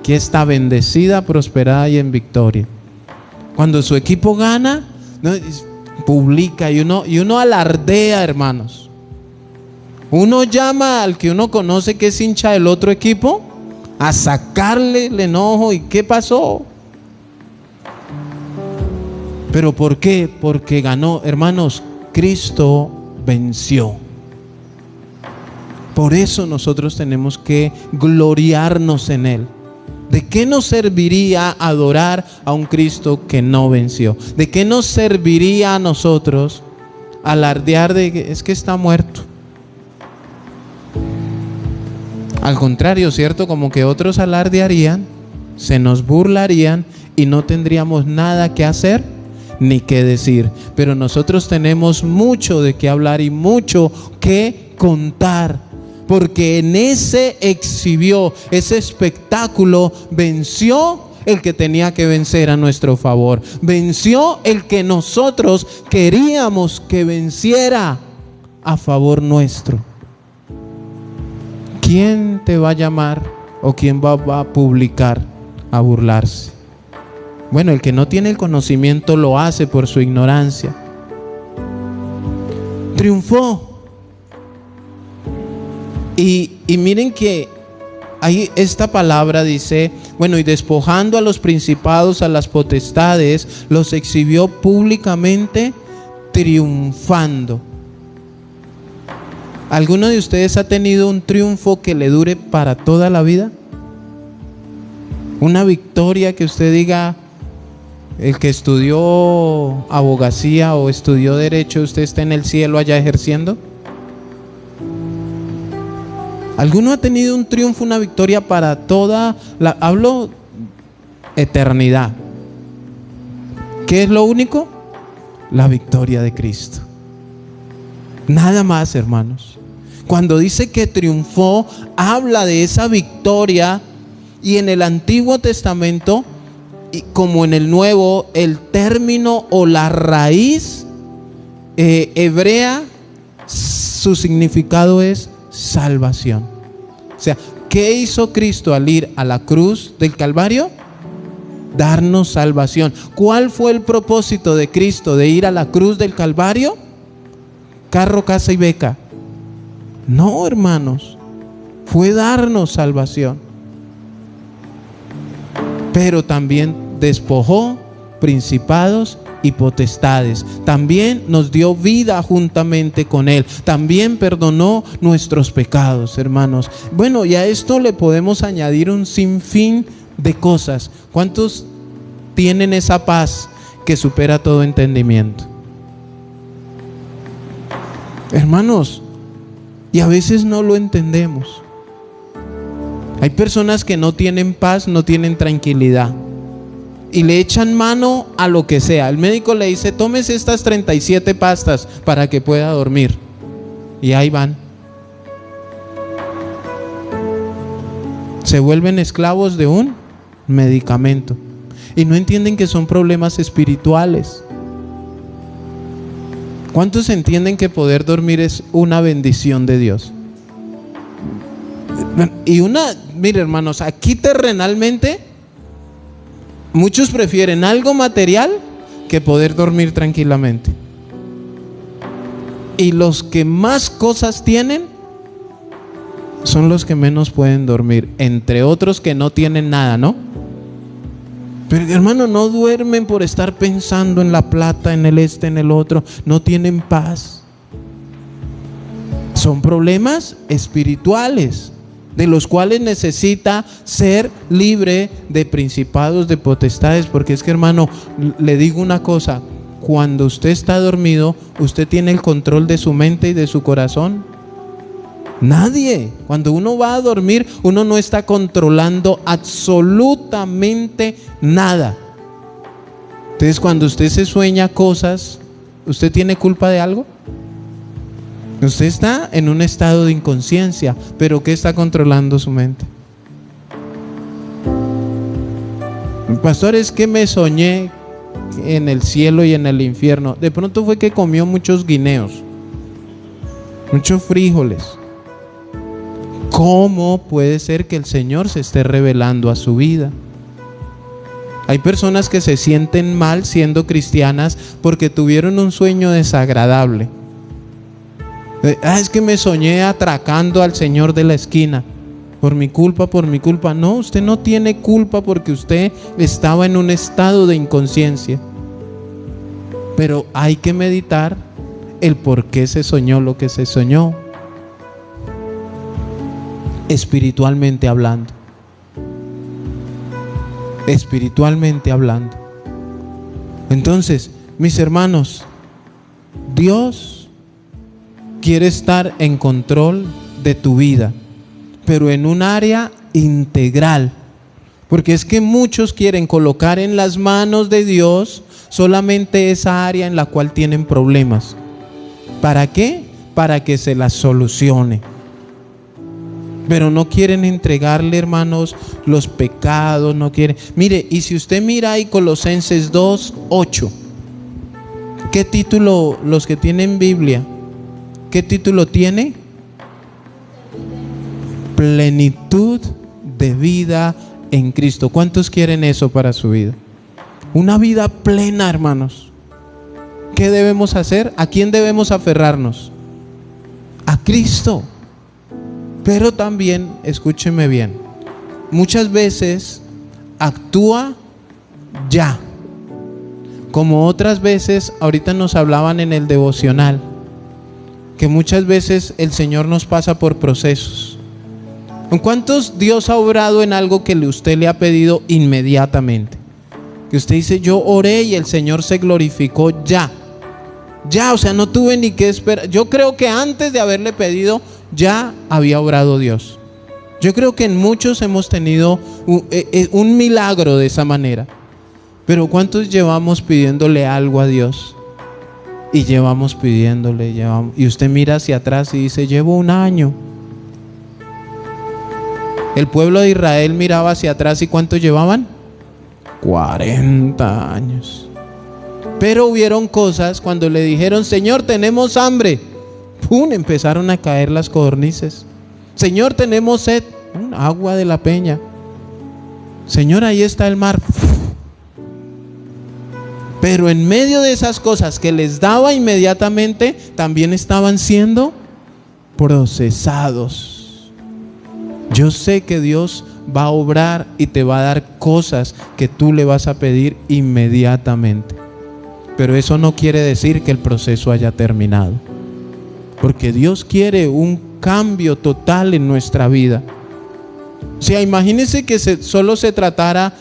Speaker 2: Que está bendecida, prosperada y en victoria. Cuando su equipo gana, publica y uno alardea, hermanos. Uno llama al que uno conoce que es hincha del otro equipo a sacarle el enojo. ¿Y qué pasó? ¿Pero por qué? Porque ganó. Hermanos, Cristo venció. Por eso nosotros tenemos que gloriarnos en Él. ¿De qué nos serviría adorar a un Cristo que no venció? ¿De qué nos serviría a nosotros alardear de que es que está muerto? Al contrario, ¿cierto? Como que otros alardearían, se nos burlarían y no tendríamos nada que hacer ni que decir. Pero nosotros tenemos mucho de qué hablar y mucho que contar, porque en ese ese espectáculo venció el que tenía que vencer a nuestro favor. Venció el que nosotros queríamos que venciera a favor nuestro. ¿Quién te va a llamar o quién va a publicar a burlarse? Bueno, el que no tiene el conocimiento lo hace por su ignorancia. Triunfó. Y miren que ahí esta palabra dice, bueno, y despojando a los principados, a las potestades, los exhibió públicamente triunfando. ¿Alguno de ustedes ha tenido un triunfo que le dure para toda la vida? Una victoria que usted diga, el que estudió abogacía o estudió derecho, usted está en el cielo allá ejerciendo. ¿Alguno ha tenido un triunfo, una victoria para toda la, hablo eternidad? ¿Qué es lo único? La victoria de Cristo. Nada más, hermanos. Cuando dice que triunfó, habla de esa victoria. Y en el Antiguo Testamento, y como en el Nuevo, el término o la raíz hebrea, su significado es salvación. O sea, ¿qué hizo Cristo al ir a la cruz del Calvario? Darnos salvación. ¿Cuál fue el propósito de Cristo de ir a la cruz del Calvario? Carro, casa y beca. No, hermanos, fue darnos salvación. Pero también despojó principados y potestades. También nos dio vida juntamente con Él. También perdonó nuestros pecados, hermanos. Bueno, y a esto le podemos añadir un sinfín de cosas. ¿Cuántos tienen esa paz que supera todo entendimiento? Hermanos, y a veces no lo entendemos. Hay personas que no tienen paz, no tienen tranquilidad y le echan mano a lo que sea. El médico le dice, tómese estas 37 pastas para que pueda dormir. Y ahí van. Se vuelven esclavos de un medicamento y no entienden que son problemas espirituales. ¿Cuántos entienden que poder dormir es una bendición de Dios? Y mire, hermanos, aquí terrenalmente muchos prefieren algo material que poder dormir tranquilamente. Y los que más cosas tienen son los que menos pueden dormir, entre otros que no tienen nada, ¿no? Pero hermano, no duermen por estar pensando en la plata, en el en el otro. No tienen paz. Son problemas espirituales de los cuales necesita ser libre de principados, de potestades. Porque es que, hermano, le digo una cosa: cuando usted está dormido, ¿usted tiene el control de su mente y de su corazón? Nadie. Cuando uno va a dormir, uno no está controlando absolutamente nada. Entonces, cuando usted se sueña cosas, ¿usted tiene culpa de algo? Usted está en un estado de inconsciencia, pero ¿qué está controlando su mente? Pastor, es que me soñé en el cielo y en el infierno. De pronto fue que comió muchos guineos, muchos frijoles. ¿Cómo puede ser que el Señor se esté revelando a su vida? Hay personas que se sienten mal siendo cristianas porque tuvieron un sueño desagradable. Es que me soñé atracando al señor de la esquina. Por mi culpa, por mi culpa. No, usted no tiene culpa porque usted estaba en un estado de inconsciencia. Pero hay que meditar el por qué se soñó lo que se soñó, espiritualmente hablando. espiritualmente hablando. Entonces, mis hermanos, Dios quiere estar en control de tu vida, pero en un área integral. Porque es que muchos quieren colocar en las manos de Dios solamente esa área en la cual tienen problemas. ¿Para qué? Para que se las solucione. Pero no quieren entregarle, hermanos, los pecados, no quieren. Mire, y si usted mira ahí Colosenses 2:8, ¿qué título, los que tienen Biblia, qué título tiene? Plenitud de vida en Cristo. ¿Cuántos quieren eso para su vida? Una vida plena, hermanos. ¿Qué debemos hacer? ¿A quién debemos aferrarnos? A Cristo. Pero también, escúcheme bien, muchas veces actúa ya, como otras veces, ahorita nos hablaban en el devocional, que muchas veces el Señor nos pasa por procesos. ¿En cuántos Dios ha obrado en algo que usted le ha pedido inmediatamente? Que usted dice, yo oré y el Señor se glorificó ya, o sea, no tuve ni que esperar. Yo creo que antes de haberle pedido, ya había obrado Dios. Yo creo que en muchos hemos tenido un milagro de esa manera. Pero ¿cuántos llevamos pidiéndole algo a Dios? Y llevamos pidiéndole, y usted mira hacia atrás y dice, llevo un año. El pueblo de Israel miraba hacia atrás y ¿cuánto llevaban? 40 años. Pero hubieron cosas cuando le dijeron, Señor, tenemos hambre. ¡Pum! Empezaron a caer las codornices. Señor, tenemos sed. Agua de la peña. Señor, ahí está el mar. Pero en medio de esas cosas que les daba inmediatamente, también estaban siendo procesados. Yo sé que Dios va a obrar y te va a dar cosas que tú le vas a pedir inmediatamente. Pero eso no quiere decir que el proceso haya terminado. Porque Dios quiere un cambio total en nuestra vida. O sea, imagínense que solo se tratara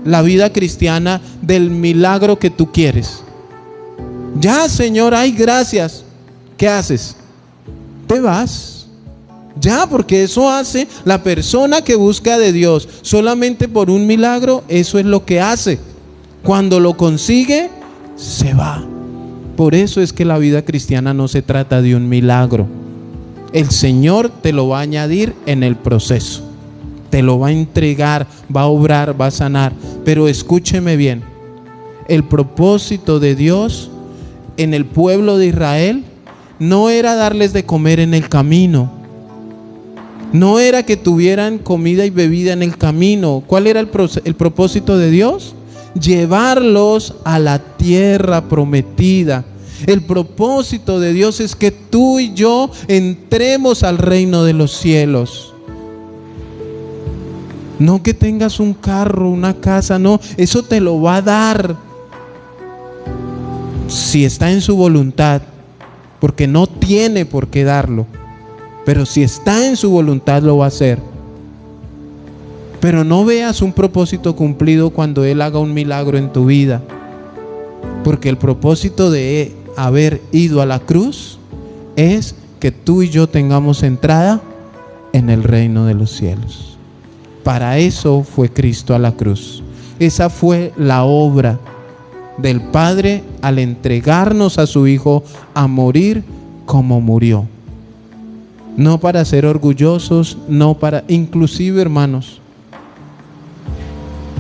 Speaker 2: la vida cristiana del milagro que tú quieres. Ya, Señor, ay, gracias. ¿Qué haces? Te vas. Ya, porque eso hace la persona que busca de Dios solamente por un milagro. Eso es lo que hace. Cuando lo consigue, se va. Por eso es que la vida cristiana no se trata de un milagro. El Señor te lo va a añadir en el proceso. Te lo va a entregar, va a obrar, va a sanar. Pero escúcheme bien. El propósito de Dios en el pueblo de Israel no era darles de comer en el camino. No era que tuvieran comida y bebida en el camino. ¿Cuál era el propósito de Dios? Llevarlos a la tierra prometida. El propósito de Dios es que tú y yo entremos al reino de los cielos. No que tengas un carro, una casa, no, eso te lo va a dar si está en su voluntad, porque no tiene por qué darlo, pero si está en su voluntad lo va a hacer. Pero no veas un propósito cumplido cuando Él haga un milagro en tu vida, porque el propósito de haber ido a la cruz es que tú y yo tengamos entrada en el reino de los cielos. Para eso fue Cristo a la cruz. Esa fue la obra del Padre al entregarnos a su Hijo a morir como murió. No para ser orgullosos, no para, inclusive, hermanos,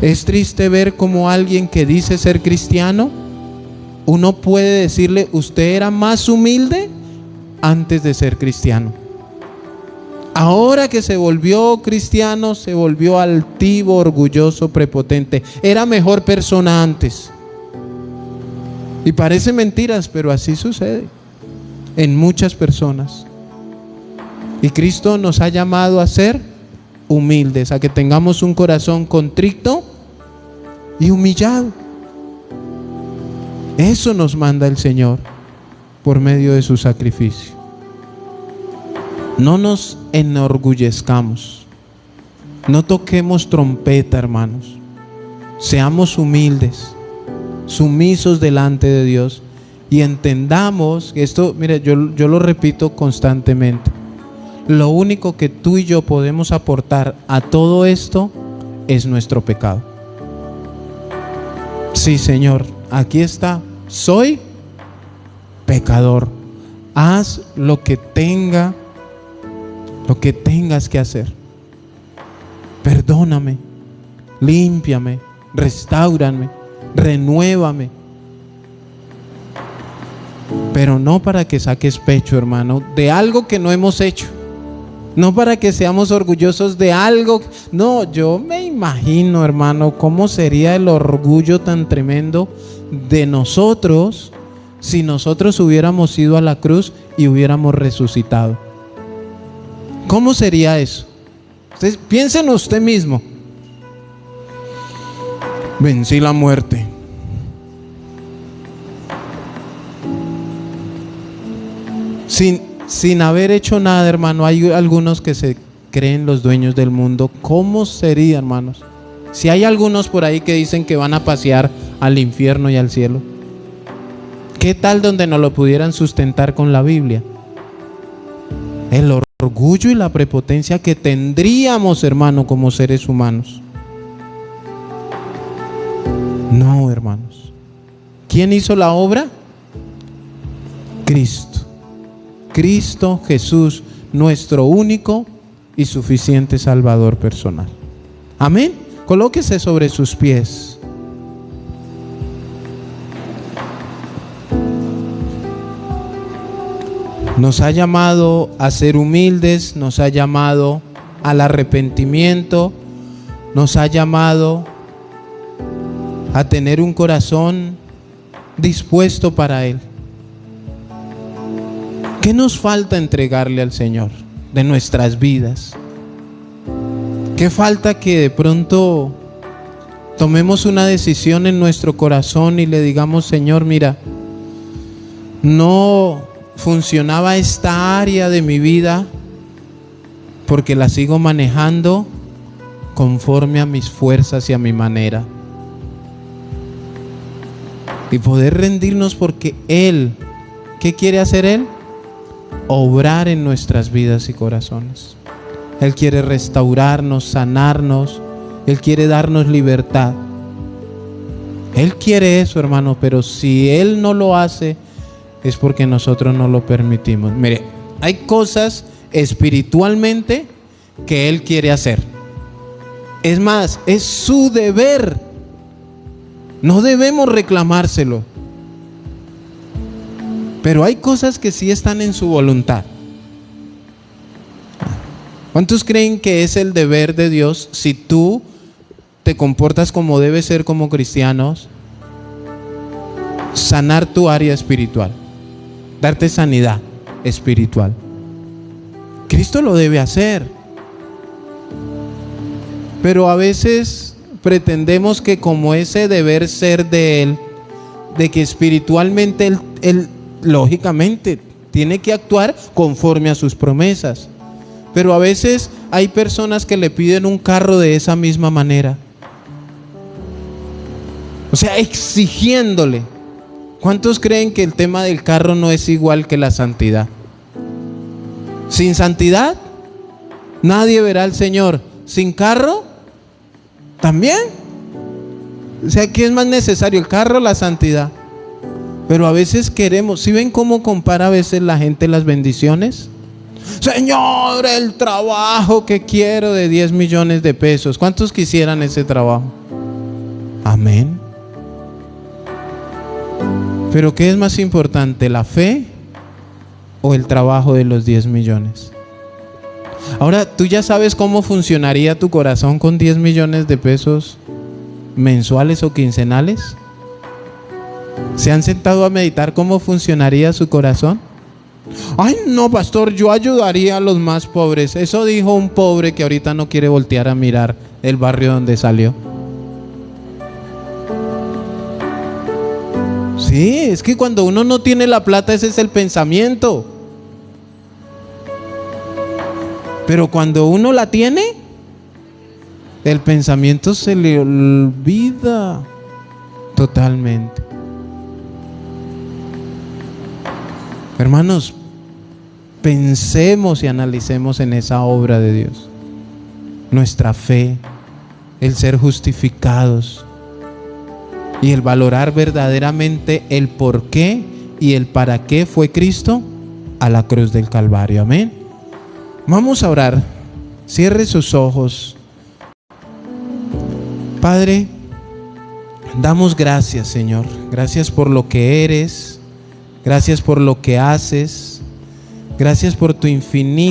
Speaker 2: es triste ver como alguien que dice ser cristiano, uno puede decirle, usted era más humilde antes de ser cristiano. Ahora que se volvió cristiano, se volvió altivo, orgulloso, prepotente. Era mejor persona antes. Y parece mentiras, pero así sucede en muchas personas. Y Cristo nos ha llamado a ser humildes, a que tengamos un corazón contrito y humillado. Eso nos manda el Señor por medio de su sacrificio. No nos enorgullezcamos. No toquemos trompeta, hermanos. Seamos humildes, sumisos delante de Dios y entendamos que esto, mire, yo lo repito constantemente. Lo único que tú y yo podemos aportar a todo esto es nuestro pecado. Sí, Señor, aquí está, soy pecador. Haz lo que tengas que hacer. Perdóname, límpiame, restáurame, renuévame. Pero no para que saques pecho, hermano, de algo que no hemos hecho. No para que seamos orgullosos de algo. No, yo me imagino, hermano, cómo sería el orgullo tan tremendo de nosotros si nosotros hubiéramos ido a la cruz y hubiéramos resucitado. ¿Cómo sería eso? Entonces, piensen usted mismo. Vencí la muerte. Sin haber hecho nada, hermano. Hay algunos que se creen los dueños del mundo. ¿Cómo sería, hermanos? Si hay algunos por ahí que dicen que van a pasear al infierno y al cielo, ¿qué tal donde nos lo pudieran sustentar con la Biblia? El orgullo y la prepotencia que tendríamos, hermano, como seres humanos. No, hermanos. ¿Quién hizo la obra? Cristo. Cristo Jesús, nuestro único y suficiente Salvador personal. Amén. Colóquese sobre sus pies. Nos ha llamado a ser humildes, nos ha llamado al arrepentimiento, nos ha llamado a tener un corazón dispuesto para Él. ¿Qué nos falta entregarle al Señor de nuestras vidas? ¿Qué falta que de pronto tomemos una decisión en nuestro corazón y le digamos: Señor, mira, no funcionaba esta área de mi vida porque la sigo manejando conforme a mis fuerzas y a mi manera? Y poder rendirnos porque Él, ¿qué quiere hacer Él? Obrar en nuestras vidas y corazones. Él quiere restaurarnos, sanarnos. Él quiere darnos libertad. Él quiere eso, hermano, pero si Él no lo hace, es porque nosotros no lo permitimos. Mire, hay cosas espiritualmente que Él quiere hacer. Es más, es su deber. No debemos reclamárselo. Pero hay cosas que sí están en su voluntad. ¿Cuántos creen que es el deber de Dios si tú te comportas como debes ser como cristianos? Sanar tu área espiritual, darte sanidad espiritual. Cristo lo debe hacer. Pero a veces pretendemos que como ese deber ser de Él, de que espiritualmente Él lógicamente tiene que actuar conforme a sus promesas. Pero a veces hay personas que le piden un carro de esa misma manera. O sea, exigiéndole. ¿Cuántos creen que el tema del carro no es igual que la santidad? Sin santidad, nadie verá al Señor. Sin carro, también. O sea, ¿qué es más necesario, el carro o la santidad? Pero a veces queremos, ¿sí ven cómo compara a veces la gente las bendiciones? Señor, el trabajo que quiero de 10 millones de pesos. ¿Cuántos quisieran ese trabajo? Amén. Pero ¿qué es más importante, la fe o el trabajo de los 10 millones? Ahora, ¿tú ya sabes cómo funcionaría tu corazón con 10 millones de pesos mensuales o quincenales? ¿Se han sentado a meditar cómo funcionaría su corazón? Ay, no, pastor, yo ayudaría a los más pobres. Eso dijo un pobre que ahorita no quiere voltear a mirar el barrio donde salió. Sí, es que cuando uno no tiene la plata, ese es el pensamiento. Pero cuando uno la tiene, el pensamiento se le olvida totalmente. Hermanos, pensemos y analicemos en esa obra de Dios. Nuestra fe, el ser justificados y el valorar verdaderamente el por qué y el para qué fue Cristo a la cruz del Calvario. Amén. Vamos a orar. Cierre sus ojos. Padre, damos gracias, Señor. Gracias por lo que eres. Gracias por lo que haces. Gracias por tu infinito